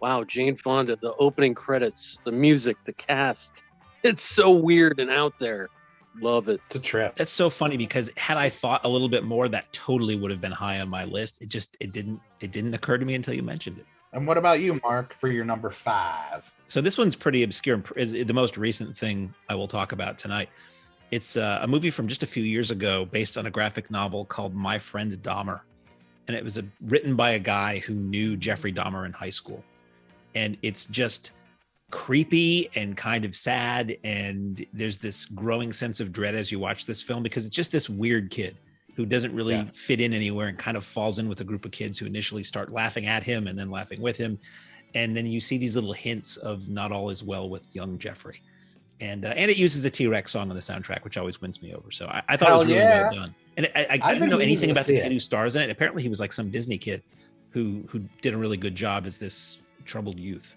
C: wow, Jane Fonda, the opening credits, the music, the cast. It's so weird and out there. Love it.
B: It's a trip.
E: That's so funny because had I thought a little bit more, that totally would have been high on my list. It didn't occur to me until you mentioned it.
B: And what about you, Mark, for your number 5?
E: So this one's pretty obscure. Is the most recent thing I will talk about tonight. It's a movie from just a few years ago based on a graphic novel called My Friend Dahmer. And it was written by a guy who knew Jeffrey Dahmer in high school. And it's just creepy and kind of sad. And there's this growing sense of dread as you watch this film because it's just this weird kid who doesn't really fit in anywhere and kind of falls in with a group of kids who initially start laughing at him and then laughing with him. And then you see these little hints of not all is well with young Jeffrey. And it uses a T-Rex song on the soundtrack, which always wins me over. So I thought it was really well done. And I didn't know anything about the kid who stars in it. Apparently he was like some Disney kid who did a really good job as this troubled youth.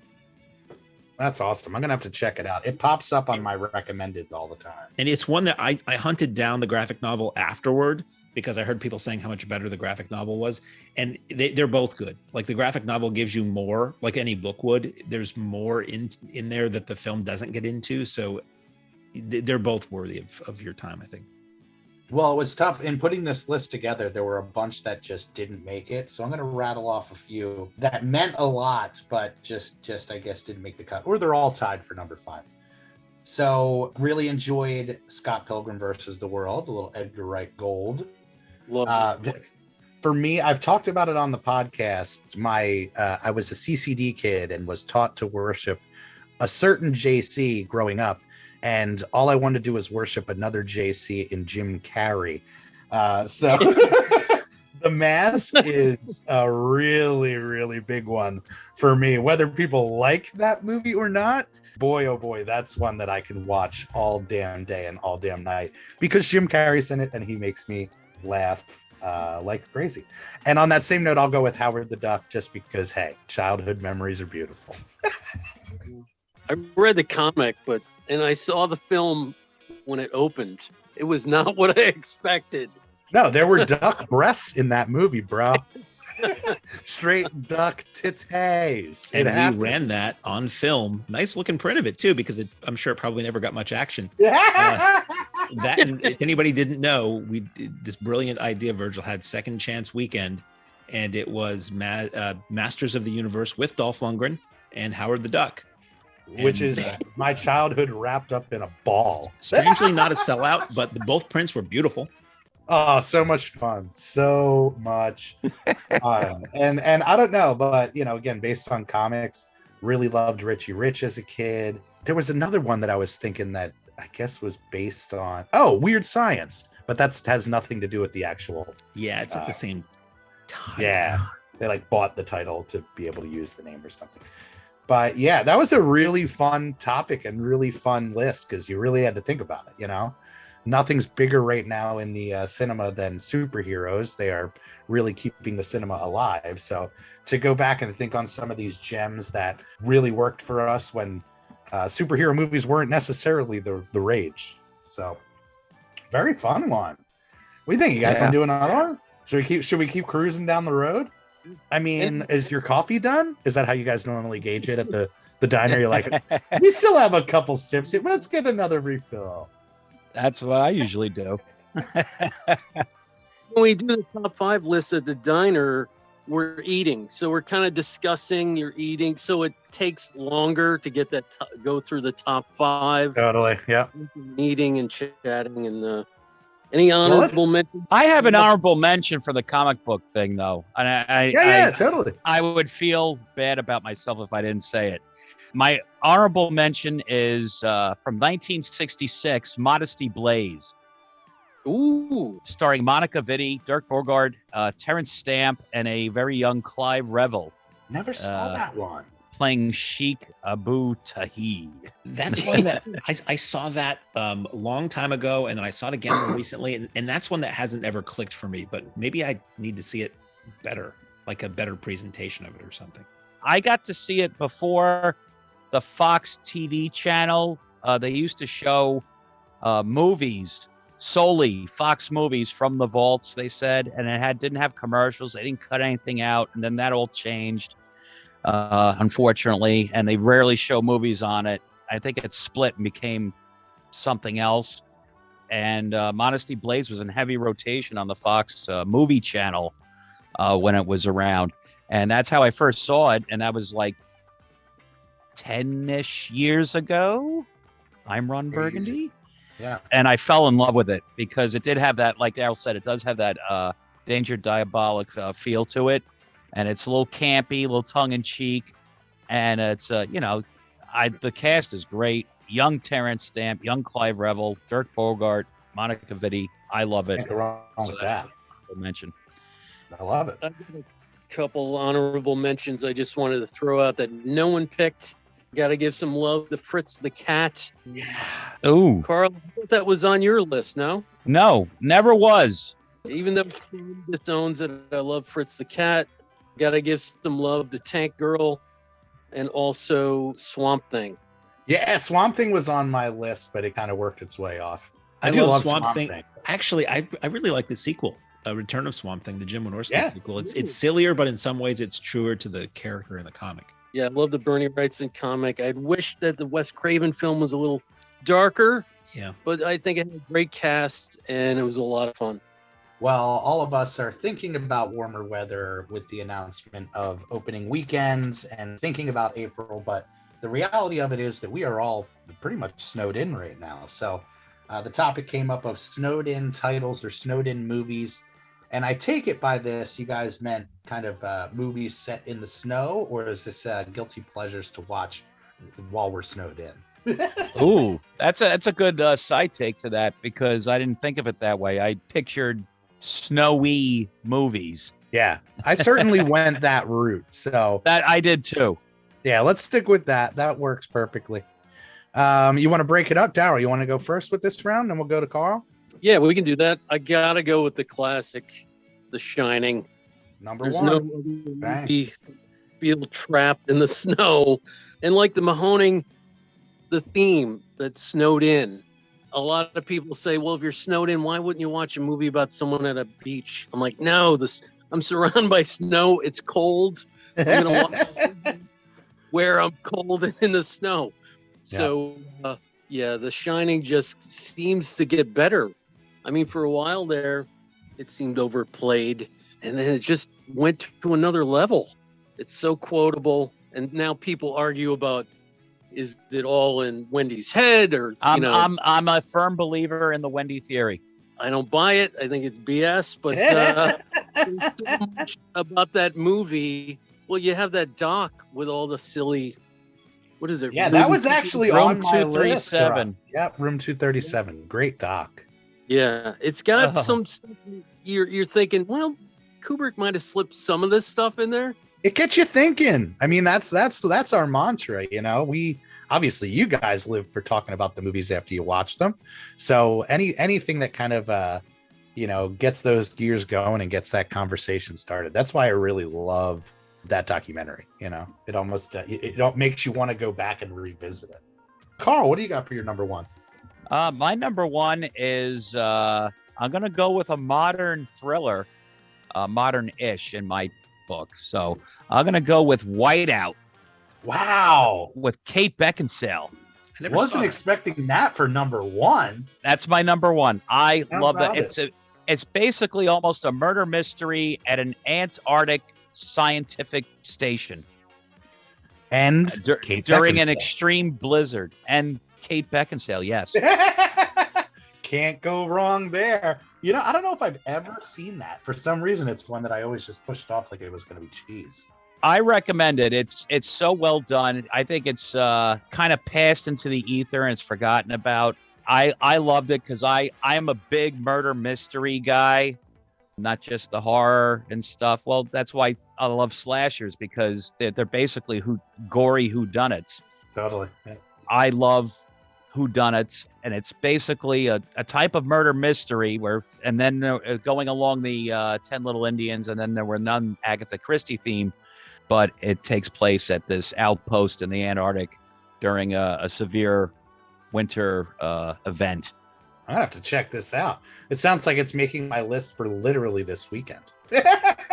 B: That's awesome. I'm going to have to check it out. It pops up on my recommended all the time.
E: And it's one that I hunted down the graphic novel afterward because I heard people saying how much better the graphic novel was. And they're both good. Like the graphic novel gives you more, like any book would. There's more in there that the film doesn't get into. So they're both worthy of your time, I think.
B: Well, it was tough. In putting this list together, there were a bunch that just didn't make it. So I'm going to rattle off a few that meant a lot, but just I guess didn't make the cut. Or they're all tied for number 5. So really enjoyed Scott Pilgrim versus the World, a little Edgar Wright Gold. For me, I've talked about it on the podcast. I was a CCD kid and was taught to worship a certain JC growing up. and all I wanted to do was worship another JC in Jim Carrey. So The Mask is a really, really big one for me. Whether people like that movie or not, boy, oh boy, that's one that I can watch all damn day and all damn night because Jim Carrey's in it and he makes me laugh like crazy. And on that same note, I'll go with Howard the Duck just because, hey, childhood memories are beautiful.
C: I read the comic, and I saw the film when it opened. It was not what I expected.
B: No, there were duck breasts in that movie, bro. Straight duck titties.
E: And we ran that on film. Nice looking print of it too, because I'm sure it probably never got much action. That, and if anybody didn't know, we did this brilliant idea. Virgil had Second Chance Weekend, and it was Masters of the Universe with Dolph Lundgren and Howard the Duck,
B: which is my childhood wrapped up in a ball.
E: Strangely, not a sellout, but both prints were beautiful.
B: Oh, so much fun. So much fun. And I don't know, but again, based on comics, really loved Richie Rich as a kid. There was another one that I was thinking that I guess was based on Weird Science, but that has nothing to do with the actual.
E: Yeah, it's at the same time.
B: Yeah. They bought the title to be able to use the name or something. But yeah, that was a really fun topic and really fun list because you really had to think about it, Nothing's bigger right now in the cinema than superheroes. They are really keeping the cinema alive. So to go back and think on some of these gems that really worked for us when superhero movies weren't necessarily the rage. So very fun one. What do you think? You guys want to do another one? Should we keep cruising down the road? I mean, is your coffee done? Is that how you guys normally gauge it at the diner? You're like, we still have a couple sips here. Let's get another refill.
D: That's what I usually do.
C: When we do the top 5 list at the diner, we're eating. So we're kind of discussing your eating. So it takes longer to get that go through the top 5.
B: Totally. Yeah.
C: Eating and chatting and any honorable mention?
D: I have an honorable mention for the comic book thing, though. And I
B: totally.
D: I would feel bad about myself if I didn't say it. My honorable mention is from 1966, Modesty Blaze.
C: Ooh.
D: Starring Monica Vitti, Dirk Bogarde, Terrence Stamp, and a very young Clive Revel.
B: Never saw that one.
D: Playing Sheikh Abu Tahi.
E: That's one that I saw that a long time ago, and then I saw it again more recently, and that's one that hasn't ever clicked for me, but maybe I need to see it better, like a better presentation of it or something.
D: I got to see it before the Fox TV channel. They used to show movies, solely Fox movies from the vaults, they said, and it didn't have commercials. They didn't cut anything out, and then that all changed, unfortunately, and they rarely show movies on it. I think it split and became something else, and Modesty Blaze was in heavy rotation on the Fox movie channel when it was around, and that's how I first saw it, and that was like 10-ish years ago. I'm Ron Burgundy.
B: Yeah.
D: And I fell in love with it because it did have that, like Darryl said, it does have that Danger Diabolic feel to it. And it's a little campy, a little tongue in cheek. And it's, the cast is great. Young Terrence Stamp, young Clive Revel, Dirk Bogarde, Monica Vitti. I love it.
B: Can't go wrong with that.
D: Mention.
B: I love it.
C: I've got a couple honorable mentions I just wanted to throw out that no one picked. Got to give some love to Fritz the Cat.
B: Yeah.
D: Ooh.
C: Carl, I thought that was on your list, no?
D: No, never was.
C: Even though this owns it, I love Fritz the Cat. Got to give some love to Tank Girl and also Swamp Thing.
B: Yeah, Swamp Thing was on my list, but it kind of worked its way off.
E: I do love Swamp Thing. Actually, I really like the sequel, Return of Swamp Thing, the Jim Wynorski sequel. It's sillier, but in some ways it's truer to the character in the comic.
C: Yeah, I love the Bernie Wrightson comic. I'd wish that the Wes Craven film was a little darker.
E: Yeah.
C: But I think it had a great cast, and it was a lot of fun.
B: Well, all of us are thinking about warmer weather with the announcement of opening weekends and thinking about April, but the reality of it is that we are all pretty much snowed in right now. So the topic came up of snowed in titles or snowed in movies. And I take it by this, you guys meant kind of movies set in the snow, or is this guilty pleasures to watch while we're snowed in?
D: Ooh, that's a good side take to that, because I didn't think of it that way. I pictured snowy movies.
B: Yeah, I certainly went that route. So
D: That I did too.
B: yeah, let's stick with that. That works perfectly. You want to break it up, Darryl? You want to go first with this round, and we'll go to Carl?
C: Yeah, we can do that. I gotta go with the classic, The Shining.
B: Number
C: There's
B: one.
C: no other movie feel trapped in the snow. And like the Mahoning, the theme that's snowed in. A lot of people say, well, if you're snowed in, why wouldn't you watch a movie about someone at a beach? I'm like, no, I'm surrounded by snow. It's cold. I'm gonna watch where I'm cold and in the snow. So yeah, The Shining just seems to get better. I mean, for a while there, it seemed overplayed, and then it just went to another level. It's so quotable, and now people argue about, is it all in Wendy's head, or
D: I'm a firm believer in the Wendy theory.
C: I don't buy it. I think it's BS. But there's so much about that movie. Well, you have that doc with all the silly. What is it?
B: Yeah, that was actually
D: Room
B: on my list.
D: 237.
B: Yep, Room 237. Great doc.
C: Yeah, it's got some stuff. You're thinking, well, Kubrick might have slipped some of this stuff in there.
B: It gets you thinking. I mean, that's our mantra. You know, we obviously, you guys live for talking about the movies after you watch them. So anything that kind of gets those gears going and gets that conversation started. That's why I really love that documentary. You know, it almost it makes you want to go back and revisit it. Carl, what do you got for your number one?
D: My number one is I'm gonna go with a modern thriller, modern-ish in my book. So I'm gonna go with Whiteout.
B: Wow,
D: with Kate Beckinsale.
E: I never
B: wasn't
E: saw it.
B: expecting that for number one.
D: That's my number one. I
B: How
D: love that.
B: about
D: It's basically almost a murder mystery at an Antarctic scientific station.
B: And
D: During an
B: Beckinsale.
D: extreme blizzard. And Kate Beckinsale, yes.
B: Can't go wrong there. You know, I don't know if I've ever seen that. For some reason, it's one that I always just pushed off like it was going to be cheese.
D: I recommend it. It's so well done. I think it's kind of passed into the ether and it's forgotten about. I loved it because I am a big murder mystery guy, not just the horror and stuff. Well, that's why I love slashers, because they're basically gory whodunits.
B: Totally. Yeah.
D: I love whodunits, and it's basically a type of murder mystery and then going along the 10 Little Indians, and then there were none Agatha Christie theme, but it takes place at this outpost in the Antarctic during a severe winter event.
B: I'm gonna have to check this out. It sounds like it's making my list for literally this weekend.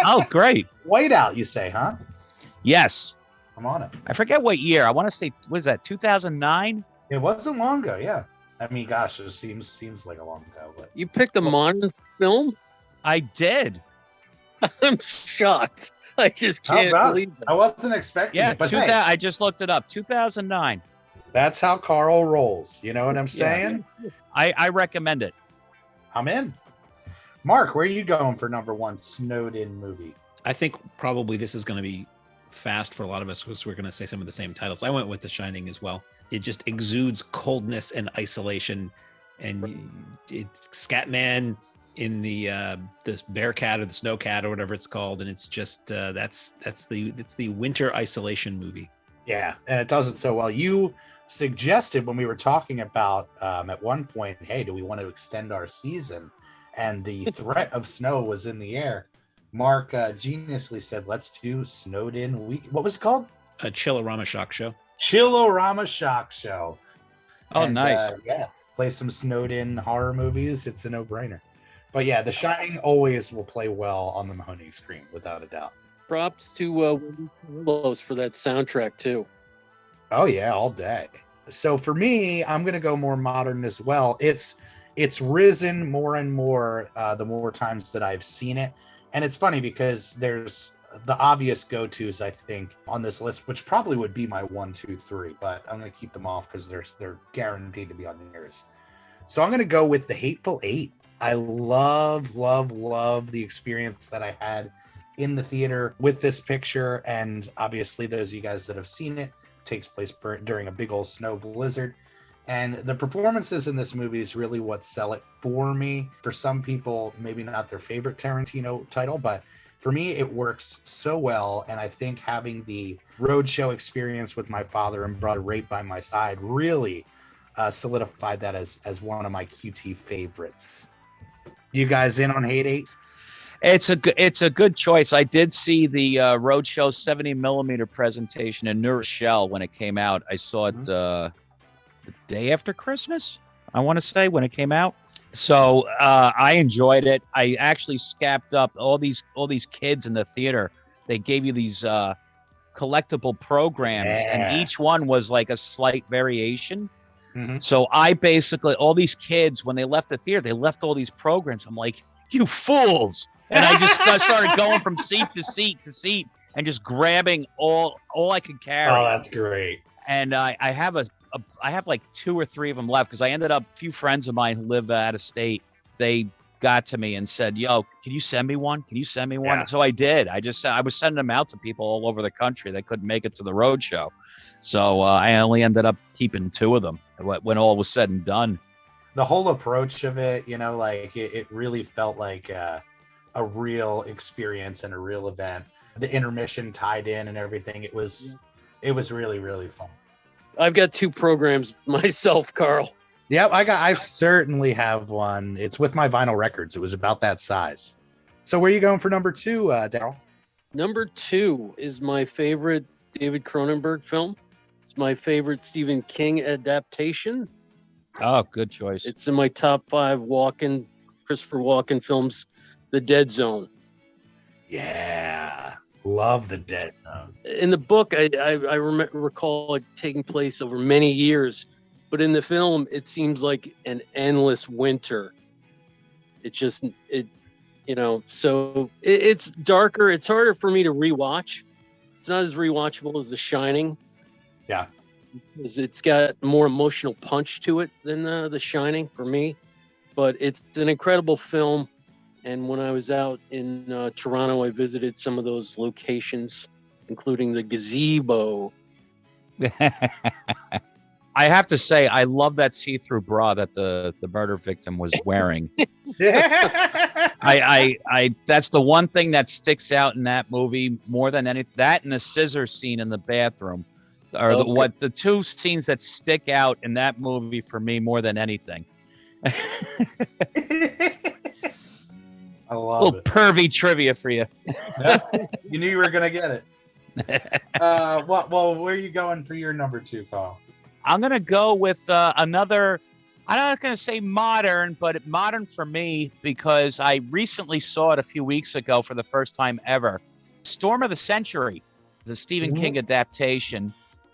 D: Oh, great.
B: Whiteout, you say, huh?
D: Yes.
B: I'm on it.
D: I forget what year. I want to say, was that 2009?
B: It wasn't long ago, yeah. I mean, gosh, it seems like a long ago, but
C: You picked a modern film?
D: I did.
C: I'm shocked. I just
B: how
C: can't
B: about
C: believe
B: it?
C: that.
B: I wasn't expecting
D: Yeah,
B: it, but
D: 2000,
B: hey,
D: I just looked it up. 2009.
B: that's how Carl rolls. You know what I'm saying?
D: I recommend it.
B: I'm in. Mark, where are you going for number one snowed in movie?
E: I think probably this is going to be fast for a lot of us because we're going to say some of the same titles. I went with The Shining as well. It just exudes coldness and isolation, and it's Scatman in the bear cat or the snow cat or whatever it's called, and it's just it's the winter isolation movie.
B: Yeah, and it does it so well. You suggested when we were talking about at one point, hey, do we want to extend our season? And the threat of snow was in the air. Mark geniusly said, let's do snowed in week. What was it called?
E: A Chillerama Shock Show.
B: Chillerama Shock Show.
D: Oh,
B: And,
D: nice.
B: yeah, play some snowed in horror movies. It's a no-brainer. But yeah, The Shining always will play well on the Mahoning screen, without a doubt.
C: Props to Wendy Carlos for that soundtrack too.
B: Oh yeah, all day. So for me, I'm gonna go more modern as well. It's risen more and more the more times that I've seen it. And it's funny because there's the obvious go-tos, I think, on this list, which probably would be my 1, 2, 3, but I'm gonna keep them off because they're guaranteed to be on yours. So I'm gonna go with The Hateful Eight. I love the experience that I had in the theater with this picture, and obviously those of you guys that have seen it takes place during a big old snow blizzard. And the performances in this movie is really what sell it for me. For some people, maybe not their favorite Tarantino title, but for me, it works so well. And I think having the roadshow experience with my father and brother right by my side really solidified that as one of my QT favorites. You guys in on Hate 8?
D: It's a good choice. I did see the Roadshow 70 millimeter presentation in New Rochelle when it came out. I saw it the day after Christmas, I want to say, when it came out. So I enjoyed it. I actually scapped up all these kids in the theater. They gave you these collectible programs, and each one was like a slight variation. So I basically, all these kids, when they left the theater, they left all these programs. I'm like, you fools. And I just started going from seat to seat to seat and just grabbing all I could carry.
B: Oh, that's great.
D: And I have like 2 or 3 of them left because I ended up, a few friends of mine who live out of state, they got to me and said, yo, can you send me one? Can you send me one? Yeah. So I did. I was sending them out to people all over the country that couldn't make it to the road show. So I only ended up keeping 2 of them when all was said and done.
B: The whole approach of it, you know, like it really felt like a real experience and a real event. The intermission tied in and everything. It was really, really fun.
C: I've got 2 programs myself, Carl.
B: Yep, I certainly have one. It's with my vinyl records. It was about that size. So where are you going for number 2, Darryl?
C: Number 2 is my favorite David Cronenberg film. It's my favorite Stephen King adaptation.
D: Oh, good choice.
C: It's in my top 5 Christopher Walken films, The Dead Zone.
B: Yeah, love The Dead Zone.
C: In the book, I recall it taking place over many years, but in the film, it seems like an endless winter. So it's darker. It's harder for me to rewatch. It's not as rewatchable as The Shining.
B: Yeah.
C: It's got more emotional punch to it than The Shining for me, but it's an incredible film. And when I was out in Toronto, I visited some of those locations, including the gazebo.
D: I have to say, I love that see-through bra that the murder victim was wearing. I that's the one thing that sticks out in that movie more than anything. That and the scissor scene in the bathroom are the 2 scenes that stick out in that movie for me more than anything.
B: I love
D: little pervy trivia for you.
B: You knew you were gonna get it. Well, where are you going for your number 2, Carl?
D: I'm gonna go with another. I'm not gonna say modern, but modern for me because I recently saw it a few weeks ago for the first time ever. Storm of the Century, the Stephen King adaptation.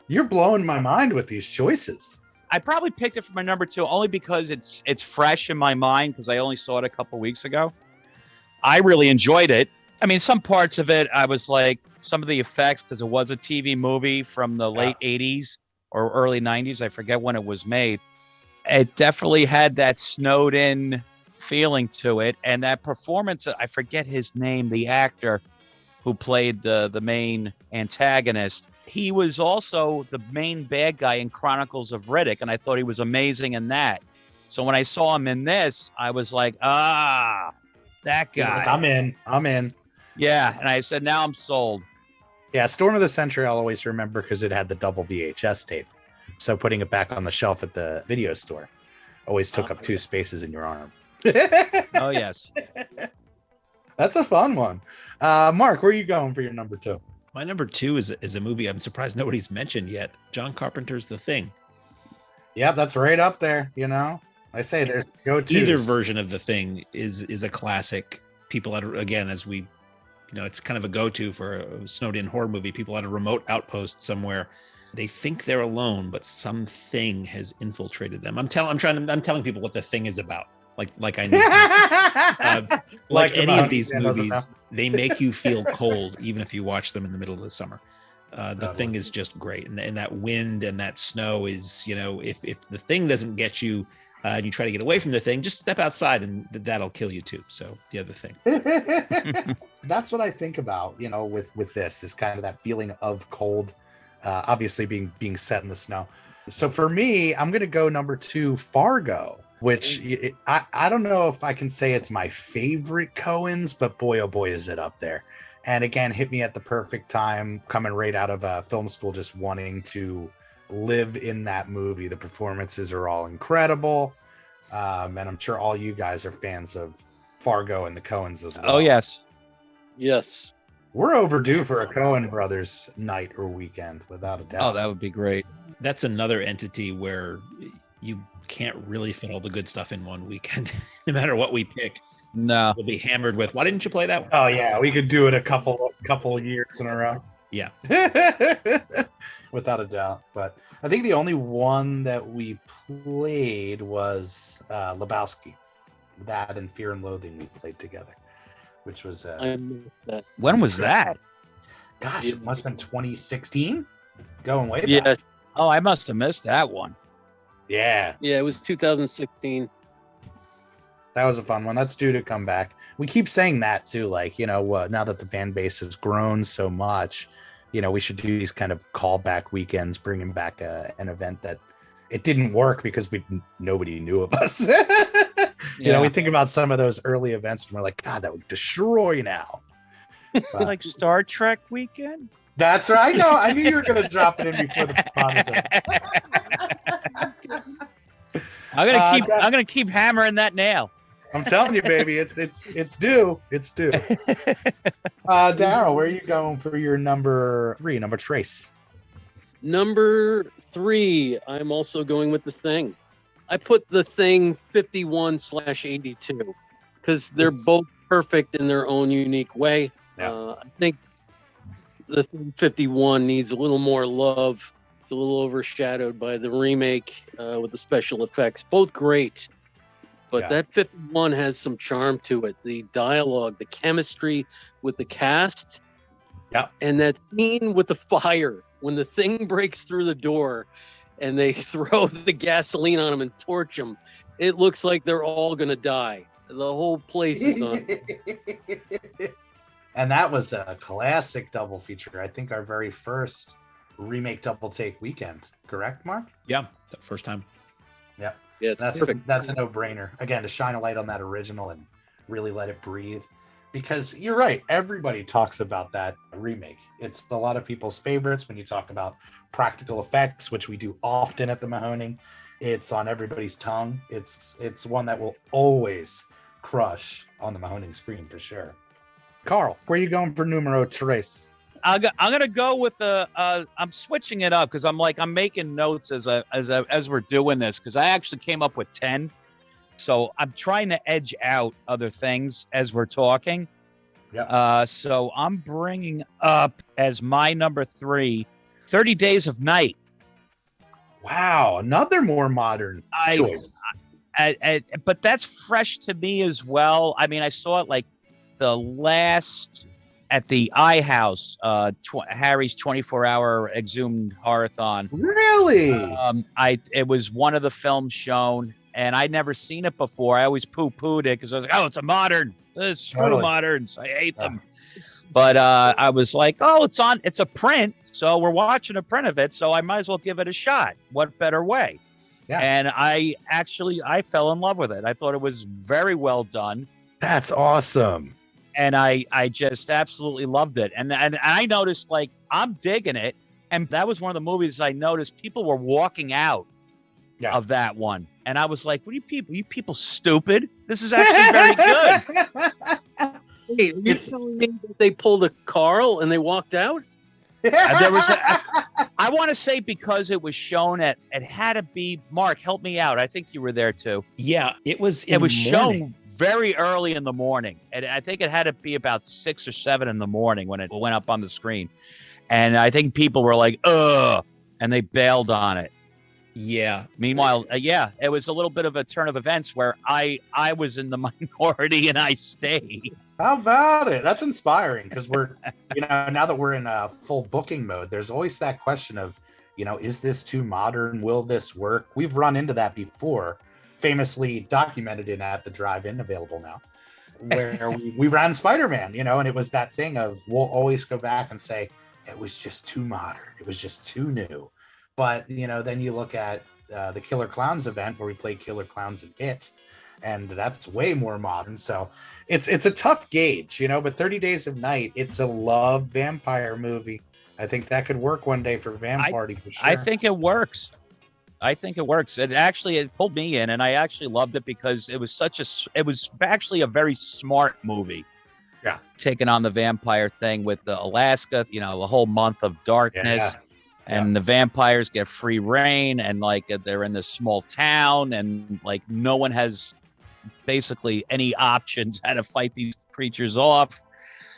B: You're blowing my mind with these choices.
D: I probably picked it for my number 2 only because it's fresh in my mind because I only saw it a couple weeks ago. I really enjoyed it. I mean, some parts of it, I was like, some of the effects, because it was a TV movie from the late 80s or early 90s. I forget when it was made. It definitely had that snowed in feeling to it. And that performance, I forget his name, the actor who played the main antagonist. He was also the main bad guy in Chronicles of Riddick. And I thought he was amazing in that. So when I saw him in this, I was like, that guy.
B: I'm in.
D: Yeah. And I said, now I'm sold.
B: Yeah. Storm of the Century, I'll always remember because it had the double VHS tape. So putting it back on the shelf at the video store always took up 2 spaces in your arm.
D: Oh, yes.
B: That's a fun one. Mark, where are you going for your number 2?
E: My number 2 is a movie I'm surprised nobody's mentioned yet. John Carpenter's The Thing.
B: Yeah, that's right up there. You know, I say there's go-tos.
E: Either version of The Thing is a classic. People at, again, as we, it's kind of a go-to for a snowed-in horror movie. People at a remote outpost somewhere, they think they're alone, but something has infiltrated them. I'm telling people what The Thing is about. Like I know. Like any of these movies, they make you feel cold, even if you watch them in the middle of the summer. The Thing is just great, and that wind and that snow is, if The Thing doesn't get you, and you try to get away from The Thing, just step outside, and that'll kill you too. So the other thing.
B: That's what I think about, with this is kind of that feeling of cold. obviously being set in the snow. So for me, I'm going to go number 2, Fargo, which I don't know if I can say it's my favorite Coens, but boy, oh boy, is it up there. And again, hit me at the perfect time, coming right out of film school, just wanting to live in that movie. The performances are all incredible. And I'm sure all you guys are fans of Fargo and the Coens as well.
D: Oh, yes.
C: Yes.
B: We're overdue for a Coen Brothers night or weekend, without a doubt.
D: Oh, that would be great.
E: That's another entity where you can't really fit all the good stuff in one weekend. No matter what we pick,
D: No.
E: we'll be hammered with, why didn't you play that one?
B: Oh yeah, we could do it a couple of years in a row.
E: Yeah.
B: Without a doubt. But I think the only one that we played was Lebowski. That and Fear and Loathing we played together, which was
C: I missed that.
D: When was that?
B: gosh, it must have been 2016. Going way
C: Yeah.
B: back.
D: Oh, I must have missed that one.
B: Yeah,
C: Yeah, it was 2016.
B: that was a fun one. That's due to come back. We keep saying that too, like, you know, now that the fan base has grown so much, you know, we should do these kind of callback weekends, bringing back an event that it didn't work because nobody knew of us. You know, we think about some of those early events and we're like, God, that would destroy now. But
D: Like Star Trek weekend?
B: that's right. No, I knew you were going to drop it in before the promise.
D: I'm gonna keep hammering that nail.
B: I'm telling you, baby, it's due. It's due. Darryl, where are you going for your number 3, number Trace?
C: Number 3, I'm also going with The Thing. I put The Thing 51/82 because they're both perfect in their own unique way.
B: Yeah.
C: I think The Thing 51 needs a little more love. It's a little overshadowed by the remake with the special effects. Both great. But
B: Yeah.
C: that 51 has some charm to it. The dialogue, the chemistry with the cast.
B: Yeah.
C: And that scene with the fire, when the Thing breaks through the door and they throw the gasoline on him and torch him, it looks like they're all going to die. The whole place is on.
B: And that was a classic double feature. I think our very first remake double take weekend. Correct, Mark?
E: Yeah, the first time.
B: Yep.
C: Yeah, it's perfect.
B: That's a no-brainer. Again, to shine a light on that original and really let it breathe. Because you're right, everybody talks about that remake. It's a lot of people's favorites when you talk about practical effects, which we do often at the Mahoning. It's on everybody's tongue. It's one that will always crush on the Mahoning screen for sure. Carl, where are you going for numero tres?
D: I'm gonna go with I'm switching it up because I'm making notes as we're doing this because I actually came up with 10. So I'm trying to edge out other things as we're talking.
B: Yeah.
D: So I'm bringing up as my number 3, 30 Days of Night.
B: Wow, another more modern choice.
D: But that's fresh to me as well. I mean, I saw it like the last at the iHouse, Harry's 24-hour exhumed horror-thon.
B: Really?
D: It was one of the films shown, and I'd never seen it before. I always poo-pooed it because I was like, "Oh, it's a modern. It's true moderns. I hate them." But I was like, "Oh, it's a print, so we're watching a print of it, so I might as well give it a shot. What better way?"
B: Yeah.
D: And I fell in love with it. I thought it was very well done.
B: That's awesome.
D: And I just absolutely loved it. And I noticed, like, I'm digging it. And that was one of the movies I noticed people were walking out of that one. And I was like, what are you people stupid? This is actually very good.
C: Wait, you telling me that they pulled a Carl and they walked out?
D: There was I want to say because it was shown it had to be, Mark, help me out. I think you were there too.
E: Yeah, it was
D: shown very early in the morning. And I think it had to be about 6 or 7 in the morning when it went up on the screen. And I think people were like, ugh, and they bailed on it.
E: Yeah.
D: Meanwhile, it was a little bit of a turn of events where I was in the minority and I stayed.
B: How about it? That's inspiring because we're, now that we're in a full booking mode, there's always that question of, is this too modern? Will this work? We've run into that before, famously documented in At the Drive-In, available now, where we ran Spider-Man, and it was that thing of we'll always go back and say, it was just too modern. It was just too new. But, you know, then you look at the Killer Clowns event where we played Killer Clowns in It, and that's way more modern. So it's a tough gauge, you know, but 30 Days of Night, it's a love vampire movie. I think that could work one day for Vamp Party for sure.
D: I think it works. It pulled me in, and I actually loved it because it was actually a very smart movie.
B: Yeah.
D: Taking on the vampire thing with the Alaska, you know, a whole month of darkness.
B: Yeah.
D: And the vampires get free reign, and like they're in this small town, and like no one has basically any options how to fight these creatures off.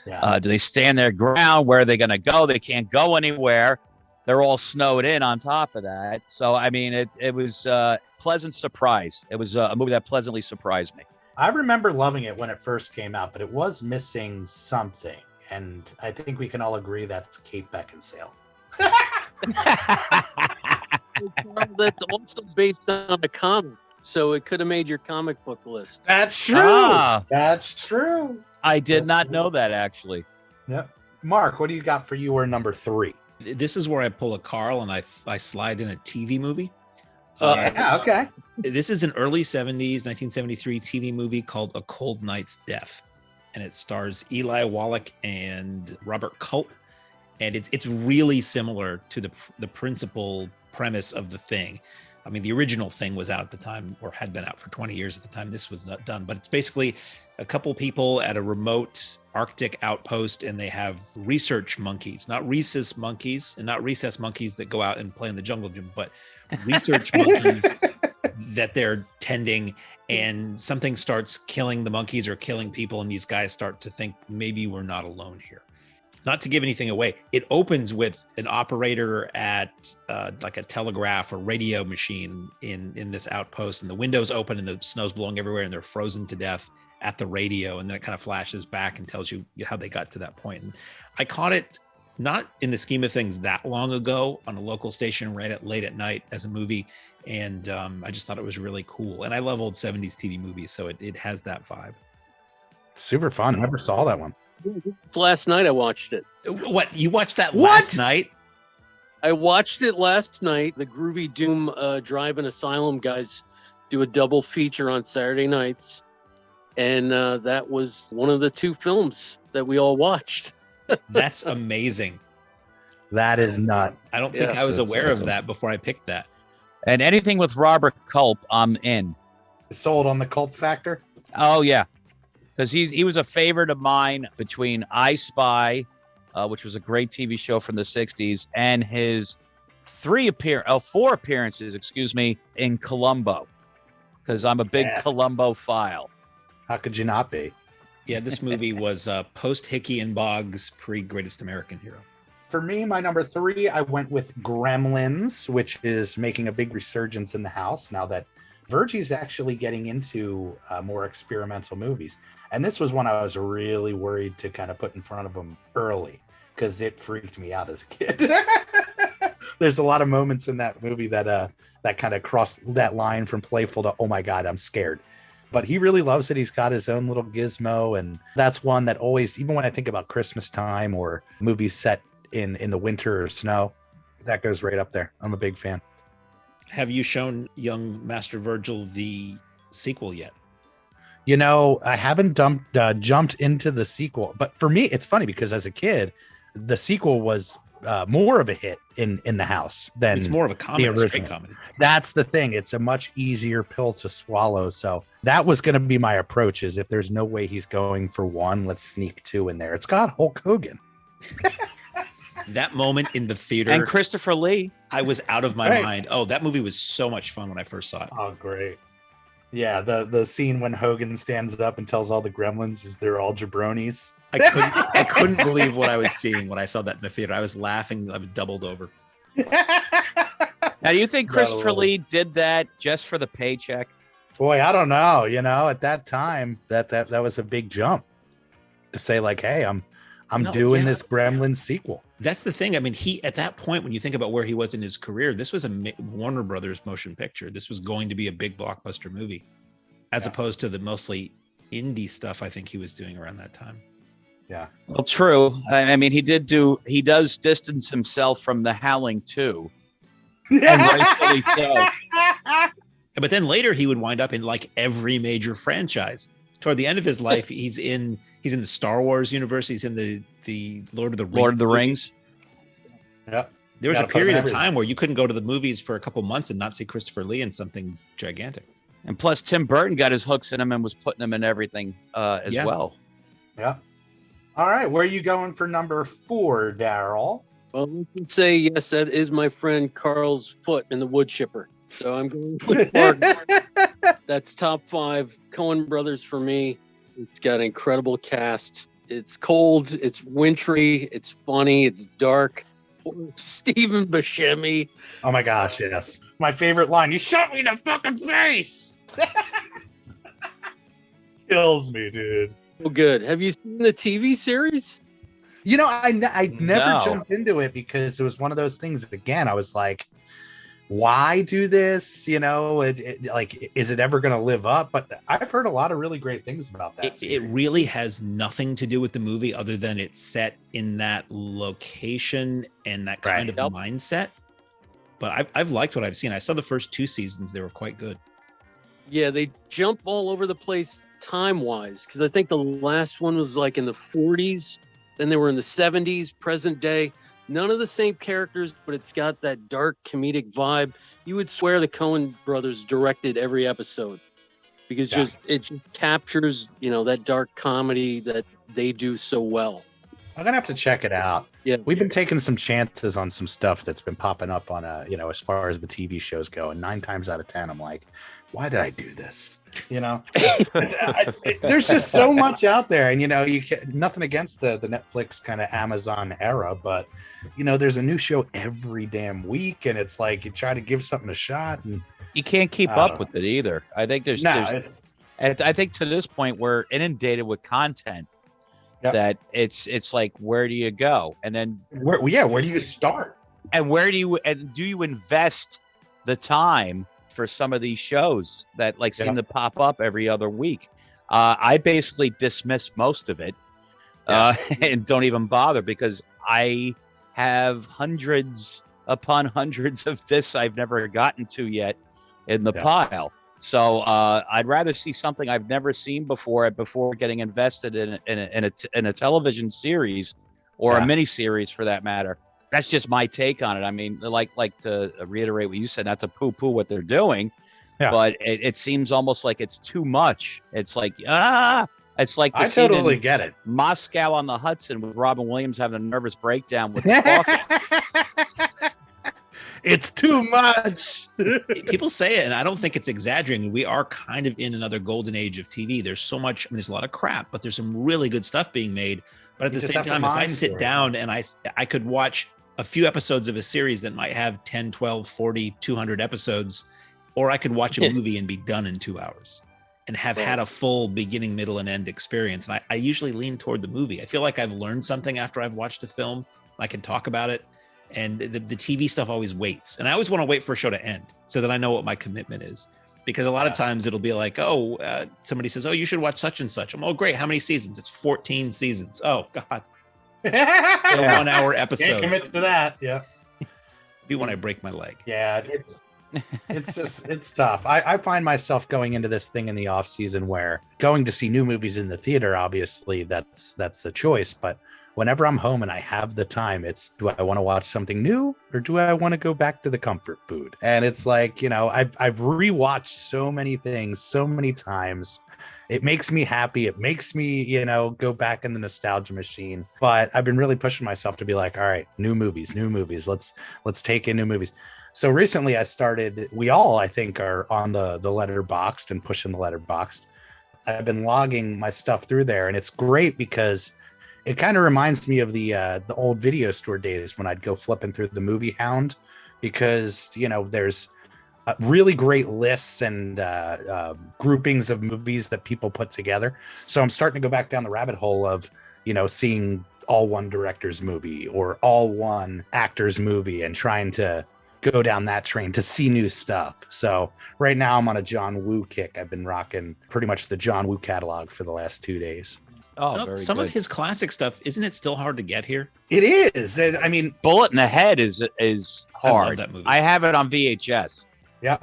B: Yeah.
D: Do they stand their ground? Where are they going to go? They can't go anywhere. They're all snowed in on top of that. So, I mean, it was a pleasant surprise. It was a movie that pleasantly surprised me.
B: I remember loving it when it first came out, but it was missing something. And I think we can all agree that's Kate Beckinsale.
C: That's also based on a comic, so it could have made your comic book list.
B: That's true. That's true.
D: I did not know that, actually.
B: Yep. Mark, what do you got for your number 3?
E: This is where I pull a Carl and I slide in a TV movie.
B: Yeah, okay.
E: This is an early 70s, 1973 TV movie called A Cold Night's Death. And it stars Eli Wallach and Robert Culp. And it's really similar to the principal premise of The Thing. I mean, the original Thing was out at the time, or had been out for 20 years at the time this was not done. But it's basically a couple people at a remote Arctic outpost, and they have research monkeys, not rhesus monkeys and not recess monkeys that go out and play in the jungle gym, but research monkeys that they're tending. And something starts killing the monkeys or killing people, and these guys start to think maybe we're not alone here. Not to give anything away, it opens with an operator at like a telegraph or radio machine in this outpost, and the windows open and the snow's blowing everywhere, and they're frozen to death at the radio. And then it kind of flashes back and tells you how they got to that point. And I caught it not in the scheme of things that long ago on a local station, ran it late at night as a movie. And I just thought it was really cool. And I love old 70s TV movies, so it has that vibe.
B: Super fun. Never saw that one.
C: Last night I watched it.
E: What? You watched that last night?
C: I watched it last night. The Groovy Doom Drive-In Asylum guys do a double feature on Saturday nights. And that was one of the 2 films that we all watched.
E: That's amazing.
B: That is nuts.
E: I don't think I was aware of that before I picked that.
D: And anything with Robert Culp, I'm in.
B: Sold on the Culp factor?
D: Oh, yeah. Because he was a favorite of mine between I Spy, which was a great TV show from the 60s, and his 4 appearances, in Columbo. Because I'm a big Columbo file.
B: How could you not be?
E: Yeah, this movie was post Hickey and Boggs, pre Greatest American Hero.
B: For me, my number 3, I went with Gremlins, which is making a big resurgence in the house now that Virgie's actually getting into more experimental movies. And this was one I was really worried to kind of put in front of him early because it freaked me out as a kid. There's a lot of moments in that movie that kind of cross that line from playful to, oh my God, I'm scared. But he really loves it. He's got his own little gizmo. And that's one that always, even when I think about Christmas time or movies set in the winter or snow, that goes right up there. I'm a big fan.
E: Have you shown young Master Virgil the sequel yet?
B: You know, I haven't jumped into the sequel, but for me, it's funny because as a kid, the sequel was more of a hit in the house than
E: it's more of a comedy, a straight comedy.
B: That's the thing. It's a much easier pill to swallow. So that was going to be my approach is if there's no way he's going for 1, let's sneak 2 in there. It's got Hulk Hogan.
E: That moment in the theater.
D: And Christopher Lee.
E: I was out of my mind. Oh, that movie was so much fun when I first saw it.
B: Oh, great. Yeah, the scene when Hogan stands up and tells all the gremlins is they're all jabronis.
E: I couldn't believe what I was seeing when I saw that in the theater. I was laughing. I was doubled over.
D: Now, do you think Christopher Lee did that just for the paycheck?
B: Boy, I don't know. You know, at that time, that was a big jump to say like, hey, I'm doing this Gremlins sequel.
E: That's the thing. I mean, at that point, when you think about where he was in his career, this was a Warner Brothers motion picture. This was going to be a big blockbuster movie, as opposed to the mostly indie stuff I think he was doing around that time.
B: Yeah.
D: Well, true. I mean, he does distance himself from the Howling too. And rightfully so.
E: But then later he would wind up in like every major franchise. Toward the end of his life, he's in the Star Wars universe. He's in the Lord of the Rings.
B: Yep.
E: There was a period of time where you couldn't go to the movies for a couple months and not see Christopher Lee in something gigantic.
D: And plus, Tim Burton got his hooks in him and was putting him in everything as well.
B: Yeah. All right. Where are you going for number 4, Darryl?
C: Well, we can say, yes, that is my friend Carl's foot in the wood chipper. So I'm going with Fargo. That's top 5 Coen brothers for me. It's got an incredible cast. It's cold, it's wintry, it's funny, it's dark. Stephen Buscemi.
B: Oh my gosh, yes. My favorite line. You shot me in the fucking face. Kills me, dude.
C: Oh, good. Have you seen the TV series?
B: You know, I never
D: No.
B: jumped into it because it was one of those things. Again, I was like, why do this? You know, like, is it ever going to live up? But I've heard a lot of really great things about that.
E: It really has nothing to do with the movie other than it's set in that location and that kind of mindset. But I've liked what I've seen. I saw the first 2 seasons. They were quite good.
C: Yeah, they jump all over the place time-wise, because I think the last one was like in the 40s. Then they were in the 70s, present day. None of the same characters, but it's got that dark comedic vibe. You would swear the Coen brothers directed every episode, because it just captures, you know, that dark comedy that they do so well.
B: I'm gonna have to check it out.
C: Yeah,
B: we've been taking some chances on some stuff that's been popping up on as far as the TV shows go, and 9 times out of 10, I'm like, why did I do this? You know, there's just so much out there, and you nothing against the Netflix kind of Amazon era, but there's a new show every damn week, and it's like you try to give something a shot, and
D: you can't keep up with it either. I think I think to this point we're inundated with content. Yep. That it's like, where do you go? And then
B: where do you start?
D: And do you invest the time for some of these shows that seem to pop up every other week? I basically dismiss most of it and don't even bother, because I have hundreds upon hundreds of discs I've never gotten to yet in the pile. So I'd rather see something I've never seen before getting invested in a television series or a mini series, for that matter. That's just my take on it. I mean, like to reiterate what you said, not to poo-poo what they're doing, but it seems almost like it's too much. It's like it's like
B: I totally get it.
D: Moscow on the Hudson with Robin Williams having a nervous breakdown with the coffee.
B: It's too much.
E: People say it, and I don't think it's exaggerating. We are kind of in another golden age of TV. There's so much, there's a lot of crap, but there's some really good stuff being made. But at the same time, if I sit down and I could watch a few episodes of a series that might have 10, 12, 40, 200 episodes, or I could watch a movie and be done in 2 hours and have had a full beginning, middle, and end experience. And I usually lean toward the movie. I feel like I've learned something after I've watched a film. I can talk about it. And the TV stuff always waits. And I always want to wait for a show to end so that I know what my commitment is. Because a lot of times it'll be like, somebody says, you should watch such and such. I'm, great. How many seasons? It's 14 seasons. Oh, God. 1 hour episode.
B: Can't commit to that. Yeah.
E: Be when I break my leg.
B: Yeah, it's tough. I find myself going into this thing in the off season where going to see new movies in the theater, obviously that's the choice. But whenever I'm home and I have the time, it's, do I want to watch something new or do I want to go back to the comfort food? And it's like, I've rewatched so many things so many times. It makes me happy. It makes me, go back in the nostalgia machine. But I've been really pushing myself to be like, all right, new movies. Let's take in new movies. So recently I started, we all, I think, are on the Letterboxd and pushing the Letterboxd. I've been logging my stuff through there, and it's great because it kind of reminds me of the old video store days when I'd go flipping through the Movie Hound, because, there's really great lists and groupings of movies that people put together. So I'm starting to go back down the rabbit hole of, seeing all one director's movie or all one actor's movie and trying to go down that train to see new stuff. So right now I'm on a John Woo kick. I've been rocking pretty much the John Woo catalog for the last 2 days.
D: Oh,
E: Some,
D: very
E: some
D: good.
E: of his classic stuff, isn't it still hard to get here?
B: It is. I mean,
D: Bullet in the Head is
E: I love
D: hard.
E: that movie.
D: I have it on VHS.
B: yeah.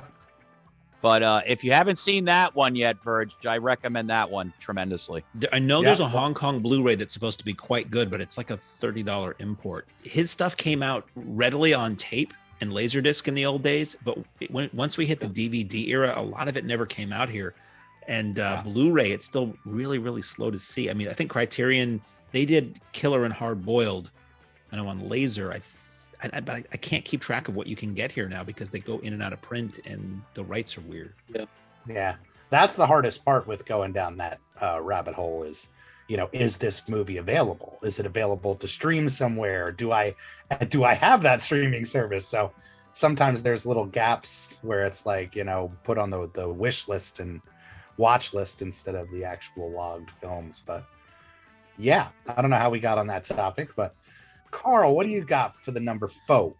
D: But if you haven't seen that one yet, Verge, I recommend that one tremendously.
E: I know
B: Yeah.
E: there's a Hong Kong Blu-ray that's supposed to be quite good, but it's like a $30 import. His stuff came out readily on tape and Laserdisc in the old days, but once we hit the DVD era, a lot of it never came out here. And Blu-ray, it's still really, really slow to see. I mean, I think Criterion, they did Killer and Hard Boiled, and I'm on Laser. But I can't keep track of what you can get here now because they go in and out of print and the rights are weird.
B: Yeah. That's the hardest part with going down that rabbit hole is, is this movie available? Is it available to stream somewhere? Do I have that streaming service? So sometimes there's little gaps where it's like, put on the wish list and watch list instead of the actual logged films. But yeah, I don't know how we got on that topic, but Carl, what do you got for the number 4?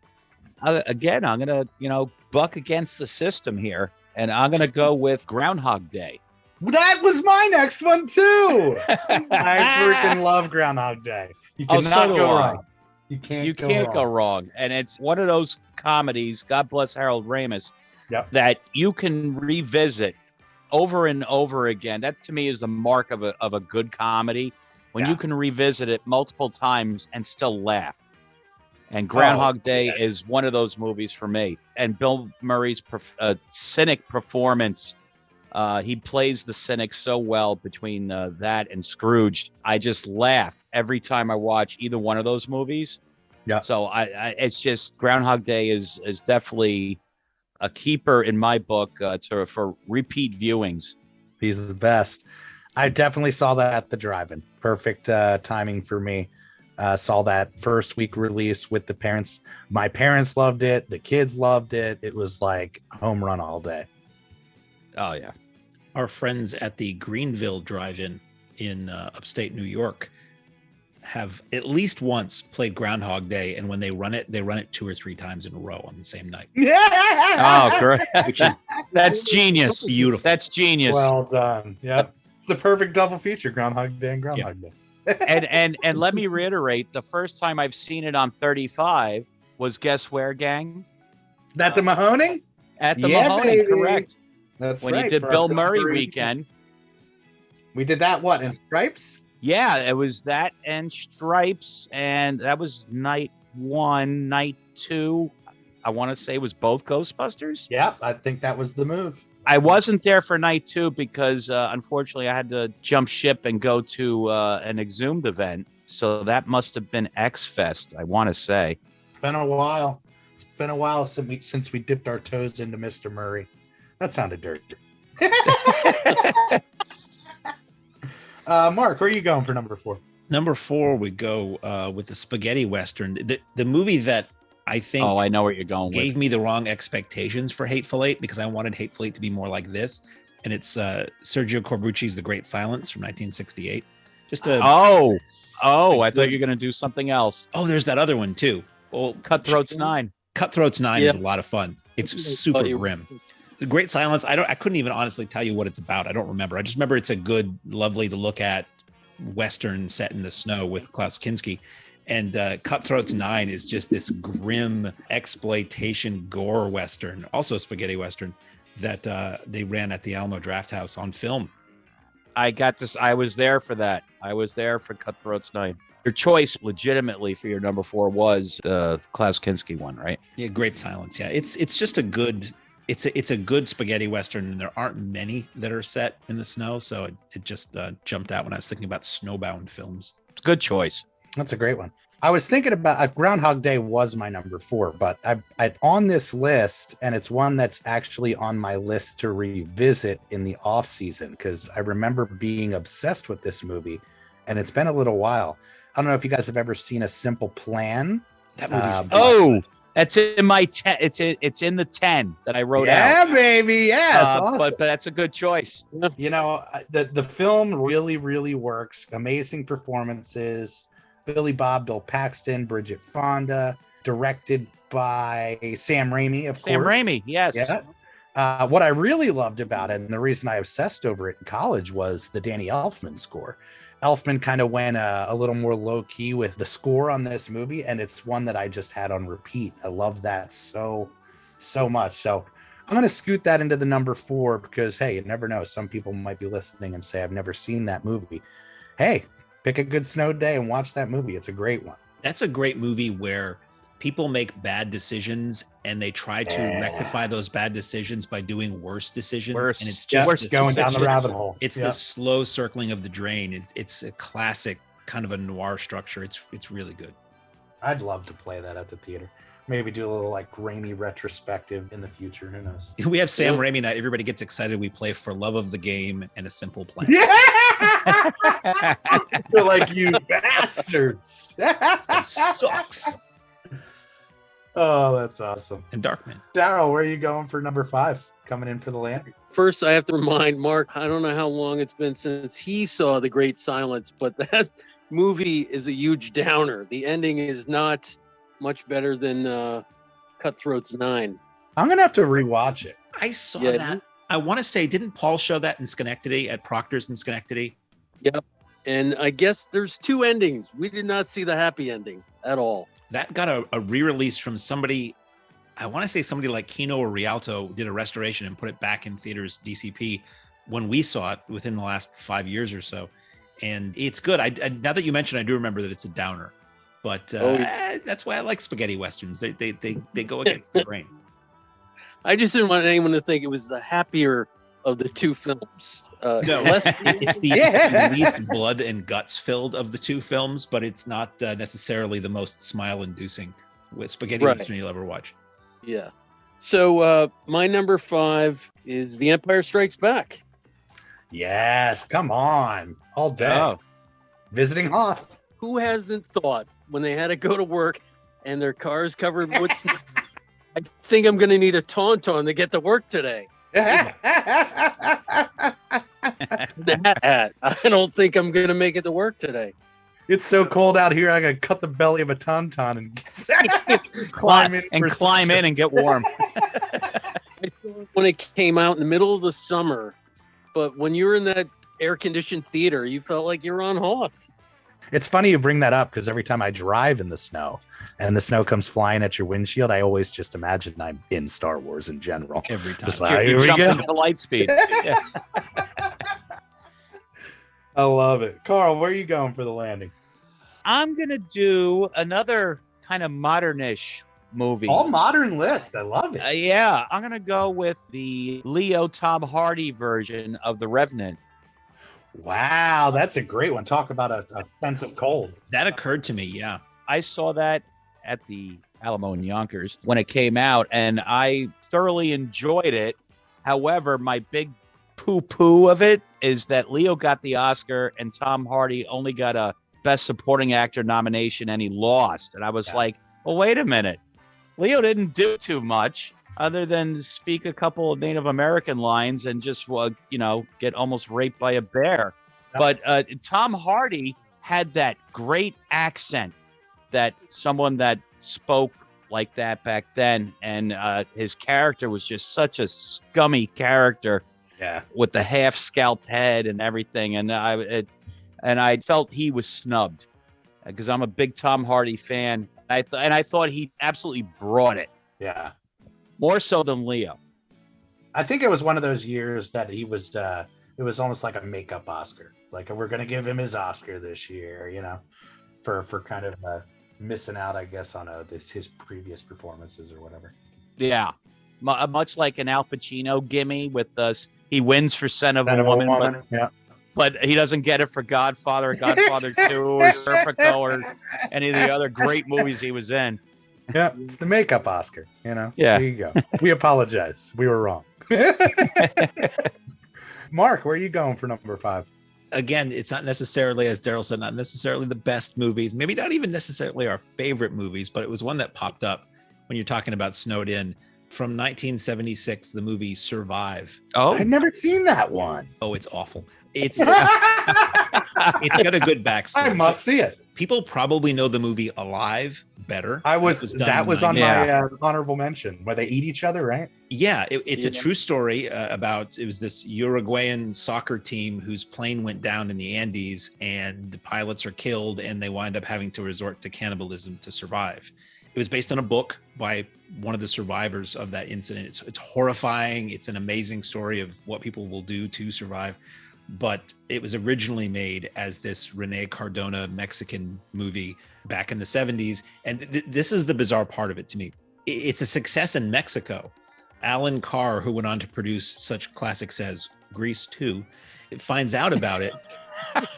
D: Again, I'm going to, buck against the system here, and I'm going to go with Groundhog Day.
B: That was my next one too. I freaking love Groundhog Day. You
D: Oh,
B: cannot
D: so do
B: go
D: I.
B: wrong. You can't
D: go wrong. And it's one of those comedies, God bless Harold Ramis,
B: Yep.
D: that you can revisit over and over again. That to me is the mark of a good comedy, when you can revisit it multiple times and still laugh. And Groundhog Day is one of those movies for me. And Bill Murray's cynic performance, he plays the cynic so well between that and Scrooge. I just laugh every time I watch either one of those movies.
B: Yeah.
D: So it's just Groundhog Day is definitely a keeper in my book for repeat viewings.
B: He's the best. I definitely saw that at the drive-in. Perfect timing for me. Saw that first week release with the parents. My parents loved it. The kids loved it. It was like home run all day.
D: Oh, yeah.
E: Our friends at the Greenville Drive-In in upstate New York have at least once played Groundhog Day, and when they run it 2 or 3 times in a row on the same night.
D: Oh, great.
E: Which is
D: That's genius.
E: beautiful.
D: That's genius.
B: Well done. Yep. It's the perfect double feature, Groundhog Day and Groundhog Day.
D: and let me reiterate, the first time I've seen it on 35 was guess where, gang?
B: That the Mahoning?
D: At the
B: Yeah,
D: Mahoning,
B: baby.
D: correct.
B: That's
D: When
B: right.
D: you did
B: for
D: Bill
B: our
D: Murray
B: February-
D: weekend.
B: We did that, what, in Stripes?
D: Yeah, it was that and Stripes, and that was night 1. Night 2, I want to say, was both Ghostbusters.
B: Yeah, I think that was the move.
D: I wasn't there for night 2 because unfortunately I had to jump ship and go to an Exhumed event. So that must have been X-Fest, I want to say.
B: It's been a while. It's been a while since we dipped our toes into Mr. Murray. That sounded dirty. Mark, where are you going for number 4?
E: Number 4, we go with the spaghetti western. The movie that I think
D: I know what you're going
E: gave
D: with.
E: me the wrong expectations for Hateful Eight, because I wanted Hateful Eight to be more like this. And it's Sergio Corbucci's The Great Silence from 1968. Just a
D: I thought you were going to do something else.
E: there's that other one too. Well,
D: Cutthroats 9.
E: Cutthroats 9
C: Yeah.
E: is a lot of fun. It's super grim. The Great Silence, I couldn't even honestly tell you what it's about. I don't remember. I just remember it's a good, lovely to look at Western set in the snow with Klaus Kinski. And Cutthroats 9 is just this grim exploitation gore Western, also spaghetti Western, that they ran at the Alamo Drafthouse on film.
D: I got this. I was there for that. I was there for Cutthroats 9. Your choice legitimately for your number 4 was the Klaus Kinski one, right?
E: Yeah, Great Silence. Yeah, it's just a good, it's a good spaghetti Western, and there aren't many that are set in the snow. So it just jumped out when I was thinking about snowbound films.
D: It's a good choice.
B: That's a great one. I was thinking about Groundhog Day was my number 4, but I on this list, and it's one that's actually on my list to revisit in the off season, because I remember being obsessed with this movie, and it's been a little while. I don't know if you guys have ever seen A Simple Plan.
E: That movie's
D: That's in my 10. It's in the 10 that I wrote out.
B: Yeah, baby. Yes. Awesome.
D: But that's a good choice.
B: The film really, really works. Amazing performances. Billy Bob, Bill Paxton, Bridget Fonda, directed by Sam Raimi, of course.
D: Sam Raimi, yes.
B: Yeah. What I really loved about it, and the reason I obsessed over it in college, was the Danny Elfman score. Elfman kind of went a little more low key with the score on this movie, and it's one that I just had on repeat. I love that so much. So I'm going to scoot that into the number 4 because, hey, you never know. Some people might be listening and say, I've never seen that movie. Hey, pick a good snow day and watch that movie. It's a great one.
E: That's a great movie where people make bad decisions and they try to rectify those bad decisions by doing worse decisions. And it's just
B: going down the rabbit hole.
E: It's the slow circling of the drain. It's a classic kind of a noir structure. It's really good.
B: I'd love to play that at the theater. Maybe do a little like Raimi retrospective in the future. Who knows?
E: We have Sam Raimi night. Everybody gets excited. We play For Love of the Game and A Simple Plan.
B: Yeah! You're like, you bastards.
E: That sucks.
B: Oh, that's awesome.
E: And Darkman.
B: Darryl, where are you going for number 5? Coming in for the landing.
C: First, I have to remind Mark, I don't know how long it's been since he saw The Great Silence, but that movie is a huge downer. The ending is not much better than Cutthroat's 9.
B: I'm going to have to rewatch it.
E: I saw that. I want to say, didn't Paul show that in Schenectady at Proctor's in Schenectady?
C: Yep. And I guess there's 2 endings. We did not see the happy ending at all.
E: That got a re-release from somebody. I want to say somebody like Kino or Rialto did a restoration and put it back in theaters, DCP, when we saw it within the last 5 years or so. And it's good. I now that you mentioned, I do remember that it's a downer. But that's why I like spaghetti westerns. They go against the grain.
C: I just didn't want anyone to think it was the happier of the 2 films.
E: No, it's the least blood and guts filled of the 2 films, but it's not necessarily the most smile-inducing with spaghetti western you'll ever watch.
C: Yeah. So my number 5 is The Empire Strikes Back.
B: Yes, come on. All day.
C: Oh.
B: Visiting Hoth.
C: Who hasn't thought when they had to go to work and their car's covered with snow, I think I'm going to need a Tauntaun to get to work today. I don't think I'm going to make it to work today.
B: It's so cold out here, I got to cut the belly of a Tauntaun and climb in
D: and get warm.
C: I saw it when it came out in the middle of the summer, but when you were in that air-conditioned theater, you felt like you were on Hoth.
B: It's funny you bring that up because every time I drive in the snow and the snow comes flying at your windshield, I always just imagine I'm in Star Wars in general.
E: Every time.
B: Just like,
D: you jump into light speed. Yeah.
B: I love it. Carl, where are you going for the landing?
D: I'm going to do another kind of modernish movie.
B: All modern list. I love it.
D: Yeah, I'm going to go with the Leo Tom Hardy version of The Revenant.
B: Wow, that's a great one. Talk about a sense of cold.
E: That occurred to me, yeah.
D: I saw that at the Alamo in Yonkers when it came out, and I thoroughly enjoyed it. However, my big poo-poo of it is that Leo got the Oscar and Tom Hardy only got a Best Supporting Actor nomination, and he lost. And I was like, well, wait a minute. Leo didn't do too much other than speak a couple of Native American lines and just, get almost raped by a bear. But Tom Hardy had that great accent that someone that spoke like that back then. And his character was just such a scummy character.
B: Yeah. With
D: the half scalped head and everything. And I felt he was snubbed because I'm a big Tom Hardy fan. I thought he absolutely brought it.
B: Yeah.
D: More so than Leo.
B: I think it was one of those years that he was, it was almost like a makeup Oscar. Like, we're going to give him his Oscar this year, for kind of missing out, I guess, on his previous performances or whatever.
D: Yeah. Much like an Al Pacino gimme with us. He wins for Son of a Woman. But he doesn't get it for Godfather, Godfather 2, or Serpico, or any of the other great movies he was in.
B: Yeah, it's the makeup Oscar, Yeah. There you go. We apologize. We were wrong. Mark, where are you going for number 5?
E: Again, it's not necessarily, as Darryl said, not necessarily the best movies, maybe not even necessarily our favorite movies, but it was one that popped up when you're talking about snowed in. From 1976, the movie Survive.
D: Oh,
B: I've never seen that one.
E: Oh, it's awful. It's It's got a good backstory.
B: I must see it.
E: People probably know the movie Alive better.
B: That was on
D: Yeah.
B: my honorable mention where they eat each other, right?
E: Yeah, it's a true story about, it was this Uruguayan soccer team whose plane went down in the Andes and the pilots are killed and they wind up having to resort to cannibalism to survive. It was based on a book by one of the survivors of that incident. It's horrifying. It's an amazing story of what people will do to survive. But it was originally made as this Rene Cardona Mexican movie back in the 70s. And this is the bizarre part of it to me. It's a success in Mexico. Alan Carr, who went on to produce such classics as Grease 2, finds out about it,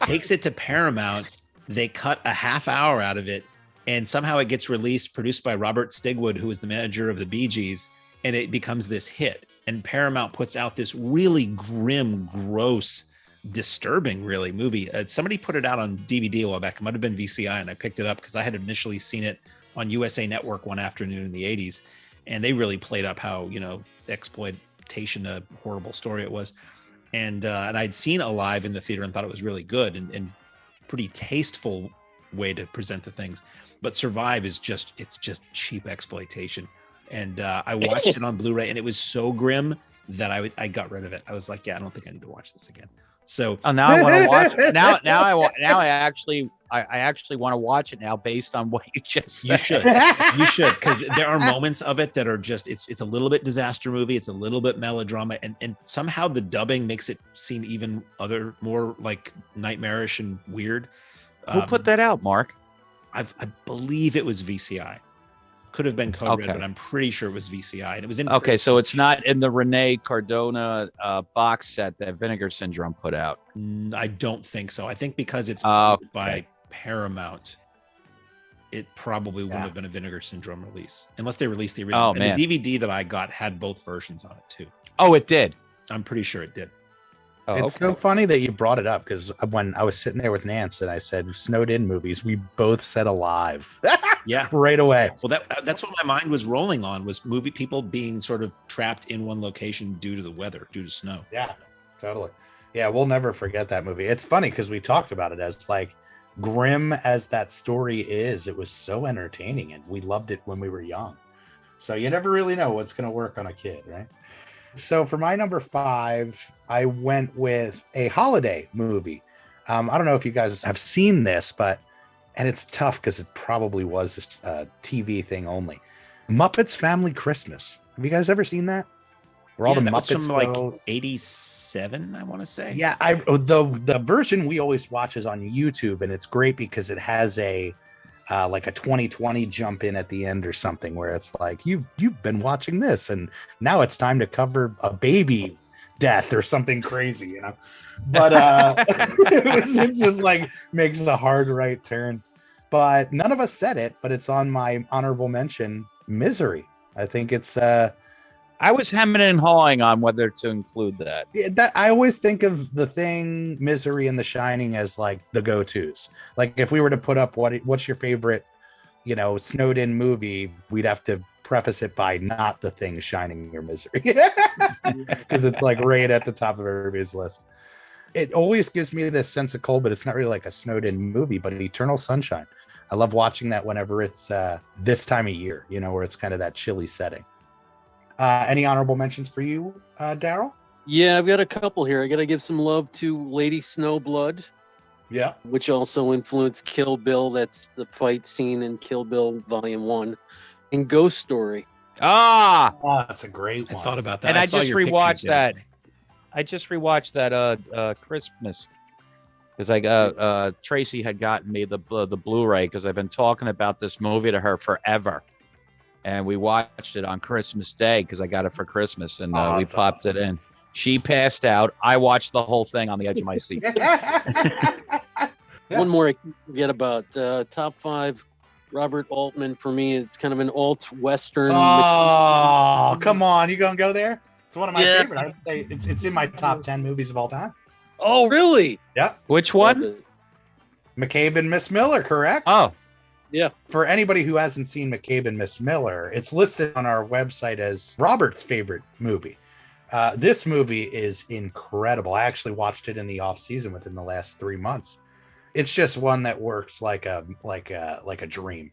E: takes it to Paramount. They cut a half hour out of it, and somehow it gets released, produced by Robert Stigwood, who was the manager of the Bee Gees, and it becomes this hit. And Paramount puts out this really grim, gross, disturbing really movie. Somebody put it out on DVD a while back. It might have been VCI, and I picked it up because I had initially seen it on USA Network one afternoon in the 80s, and they really played up how, you know, exploitation, a horrible story it was. And I'd seen Alive in the theater and thought it was really good and pretty tasteful way to present the things. But Survive is just cheap exploitation. And I watched it on Blu-ray, and it was so grim that I got rid of it. I was like, yeah, I don't think I need to watch this again. So
D: now I want to watch it. Now I actually want to watch it now based on what you just said.
E: You should, because there are moments of it that are just, it's a little bit disaster movie. It's a little bit melodrama, and somehow the dubbing makes it seem even more like nightmarish and weird.
D: Who put that out, Mark?
E: I believe it was VCI. Could have been Code Red,
D: Okay.
E: but I'm pretty sure it was VCI, and it was in.
D: Okay, so it's not in the Rene Cardona box set that Vinegar Syndrome put out.
E: I don't think so. I think because it's
D: Okay.
E: by Paramount, it probably wouldn't have been a Vinegar Syndrome release, unless they released the original.
D: Oh,
E: and
D: man.
E: the DVD that I got had both versions on it too.
D: Oh, it did.
E: I'm pretty sure it did.
D: Oh,
B: It's so funny that you brought it up because when I was sitting there with Nance and I said snowed in movies, we both said Alive
E: Yeah.
B: right away.
E: Well, that's what my mind was rolling on, was movie people being sort of trapped in one location due to the weather, due to snow.
B: Yeah, totally. Yeah, we'll never forget that movie. It's funny because we talked about it as like grim as that story is. It was so entertaining and we loved it when we were young. So you never really know what's going to work on a kid, right? So for my number 5, I went with a holiday movie. I don't know if you guys have seen this, and it's tough because it probably was a TV thing only. Muppets Family Christmas. Have you guys ever seen that? Where all the
E: that was
B: Muppets
E: from
B: go?
E: like 87, I want to say.
B: Yeah, the version we always watch is on YouTube, and it's great because it has a like a 2020 jump in at the end or something where it's like you've been watching this and now it's time to cover a baby death or something crazy, you know. But it's just like makes a hard right turn. But none of us said it, but it's on my honorable mention, Misery. I think it's
D: I was hemming and hawing on whether to include that.
B: that I always think of The Thing, Misery, and The Shining as like the go-tos. Like if we were to put up what's your favorite, you know, snowed in movie, we'd have to preface it by not The Thing, Shining, or Misery, because it's like right at the top of everybody's list. It always gives me this sense of cold, but it's not really like a snowed in movie, but Eternal Sunshine. I love watching that whenever it's this time of year, you know, where it's kind of that chilly setting. Any honorable mentions for you, Darryl?
C: Yeah, I've got a couple here. I got to give some love to Lady Snowblood,
B: Yeah.
C: which also influenced Kill Bill. That's the fight scene in Kill Bill Volume 1. And Ghost Story.
D: Ah,
B: Oh, that's a great
E: I
B: one.
E: thought about that.
D: and I
E: saw
D: just
E: your pictures
D: rewatched
E: the other
D: that.
E: day.
D: I just rewatched that Christmas because Tracy had gotten me the Blu-ray because I've been talking about this movie to her forever, and we watched it on Christmas Day because I got it for Christmas, and
B: Oh,
D: we
B: that's
D: popped
B: awesome.
D: it in. She passed out. I watched the whole thing on the edge of my seat.
B: Yeah.
C: One more I forget about. Top 5, Robert Altman for me. It's kind of an alt-western.
B: Oh, come on. You going to go there? It's one of my
C: Yeah.
B: favorite. I would say it's in my top 10 movies of all time.
C: Oh, really?
D: Which
C: Love
D: one?
C: it.
B: McCabe and Miss Miller, correct?
D: Oh,
B: For anybody who hasn't seen McCabe and Miss Miller, it's listed on our website as Robert's favorite movie. This movie is incredible. I actually watched it in the off season within the last 3 months. It's just one that works like a dream.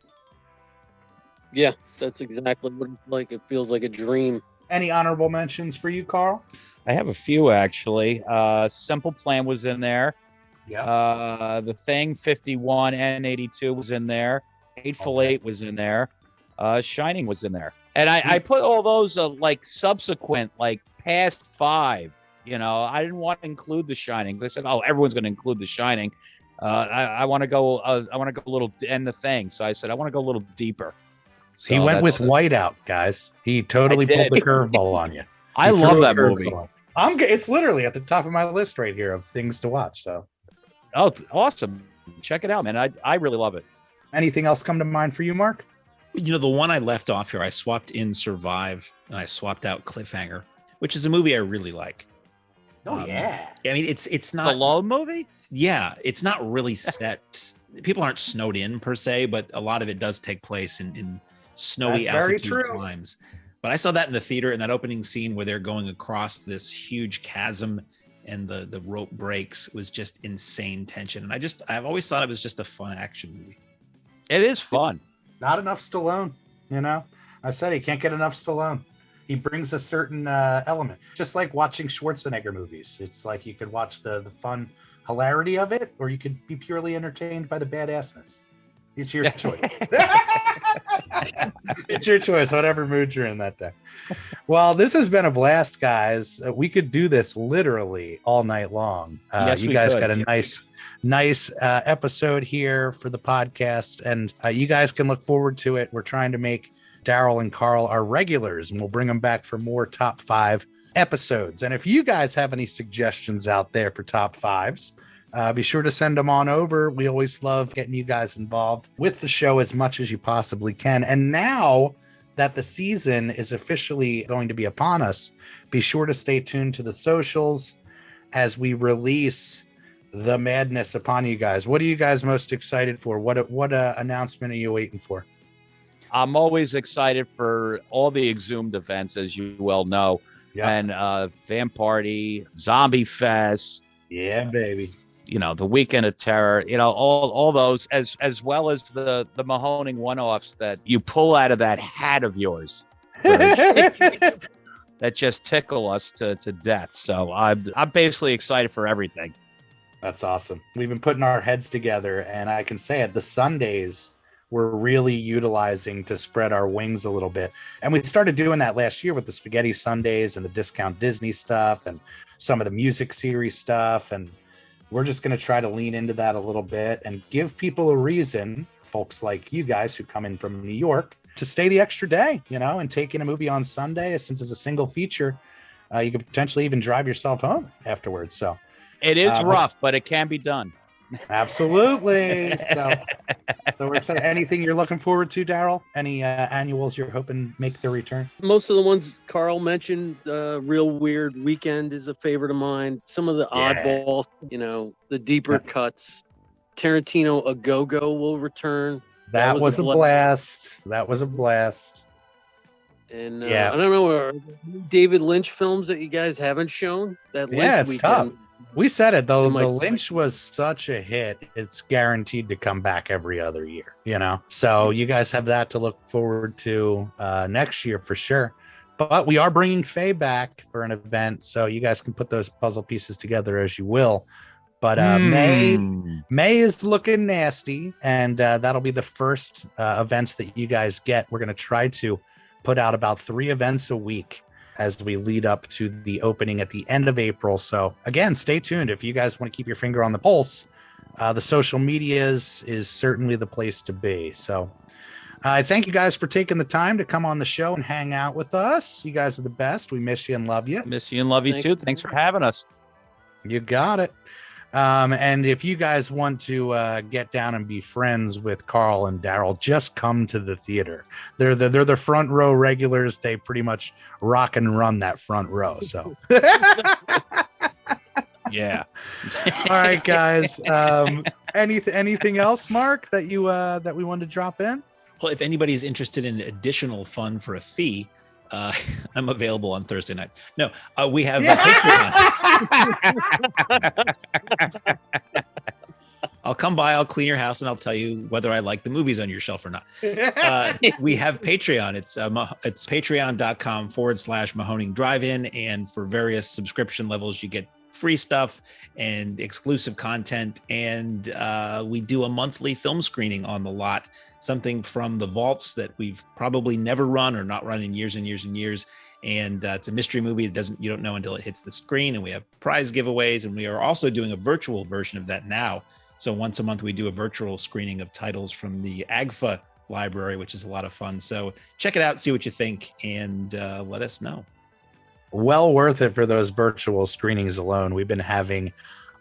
C: Yeah, that's exactly what it's like. It feels like a dream.
B: Any honorable mentions for you, Carl?
D: I have a few actually. Simple Plan was in there.
B: Yeah.
D: The Thing 51 and 82 was in there. Hateful Eight was in there. Shining was in there. And I put all those like subsequent, like past 5. You know, I didn't want to include The Shining. They said, "Oh, everyone's going to include The Shining." I want to go. I want to go a little, and The Thing. So I said, I want to go a little deeper. So
B: He went with Whiteout, guys. He totally pulled the curveball on you.
D: I love that movie.
B: It's literally at the top of my list right here of things to watch. So,
D: oh, awesome! Check it out, man. I really love it.
B: Anything else come to mind for you, Mark?
E: You know, the one I left off here, I swapped in Survive and I swapped out Cliffhanger, which is a movie I really like.
B: Oh yeah.
E: I mean, it's not
D: a low movie.
E: Yeah, it's not really set. People aren't snowed in per se, but a lot of it does take place in snowy altitude climbs. But I saw that in the theater, in that opening scene where they're going across this huge chasm and the rope breaks, was just insane tension. And I've always thought it was just a fun action movie.
D: It is fun.
B: Not enough Stallone, you know? I said he can't get enough Stallone. He brings a certain element. Just like watching Schwarzenegger movies. It's like you could watch the fun hilarity of it, or you could be purely entertained by the badassness. It's your choice. It's your choice, whatever mood you're in that day. Well, this has been a blast, guys. We could do this literally all night long.
D: Yes,
B: you guys got a nice episode here for the podcast, and you guys can look forward to it. We're trying to make Darryl and Carl our regulars, and we'll bring them back for more top 5 episodes. And if you guys have any suggestions out there for top 5s, be sure to send them on over. We always love getting you guys involved with the show as much as you possibly can. And now that the season is officially going to be upon us, be sure to stay tuned to the socials as we release the madness upon you guys. What are you guys most excited for? What announcement are you waiting for?
D: I'm always excited for all the Exhumed events, as you well know.
B: Yeah.
D: And Van Party, Zombie Fest.
B: Yeah, baby.
D: You know, the Weekend of Terror, you know, all those, as well as the Mahoning one-offs that you pull out of that hat of yours that just tickle us to death. So I'm basically excited for everything.
B: That's awesome. We've been putting our heads together, and I can say it, the Sundays we're really utilizing to spread our wings a little bit. And we started doing that last year with the Spaghetti Sundays and the Discount Disney stuff and some of the music series stuff. And we're just going to try to lean into that a little bit and give people a reason, folks like you guys who come in from New York, to stay the extra day, you know, and take in a movie on Sunday. Since it's a single feature, you could potentially even drive yourself home afterwards. So
D: it is rough, but it can be done.
B: Absolutely. So we're excited. Anything you're looking forward to, Darryl? Any annuals you're hoping make their return?
C: Most of the ones Carl mentioned, Real Weird Weekend is a favorite of mine. Some of the oddballs, you know, the deeper cuts. Tarantino A Go-Go will return.
B: That was a blast. That was a blast.
C: And I don't know, are David Lynch films that you guys haven't shown? That Lynch
B: it's
C: weekend,
B: tough. We said it though. The Lynch was such a hit. It's guaranteed to come back every other year, you know? So you guys have that to look forward to next year for sure. But we are bringing Faye back for an event. So you guys can put those puzzle pieces together as you will. But May is looking nasty. And that'll be the first events that you guys get. We're going to try to put out about 3 events a week as we lead up to the opening at the end of April. So again, stay tuned. If you guys want to keep your finger on the pulse, the social medias is certainly the place to be. So I thank you guys for taking the time to come on the show and hang out with us. You guys are the best. We miss you and love you.
D: Miss you and love you too. Thanks for having us.
B: You got it. And if you guys want to get down and be friends with Carl and Darryl, just come to the theater. They're the front row regulars. They pretty much rock and run that front row. So,
D: yeah.
B: All right, guys. Anything else, Mark, that you that we wanted to drop in?
E: Well, if anybody's interested in additional fun for a fee, I'm available on Thursday night. No, we have Patreon. I'll come by, I'll clean your house, and I'll tell you whether I like the movies on your shelf or not. We have Patreon. It's patreon.com/Mahoning Drive-In. And for various subscription levels, you get free stuff and exclusive content. And we do a monthly film screening on the lot, something from the vaults that we've probably never run or not run in years and years and years. And it's a mystery movie that you don't know until it hits the screen. And we have prize giveaways. And we are also doing a virtual version of that now. So once a month, we do a virtual screening of titles from the AGFA library, which is a lot of fun. So check it out, see what you think, and let us know.
B: Well worth it for those virtual screenings alone. We've been having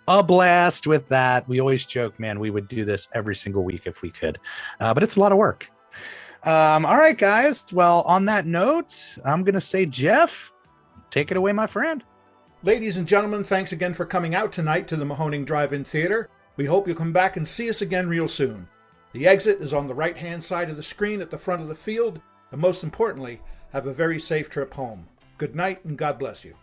B: a blast with that. We always joke, man, we would do this every single week if we could, but it's a lot of work. All right, guys. Well, on that note, I'm going to say, Jeff, take it away, my friend.
A: Ladies and gentlemen, thanks again for coming out tonight to the Mahoning Drive-In Theater. We hope you'll come back and see us again real soon. The exit is on the right-hand side of the screen at the front of the field, and most importantly, have a very safe trip home. Good night, and God bless you.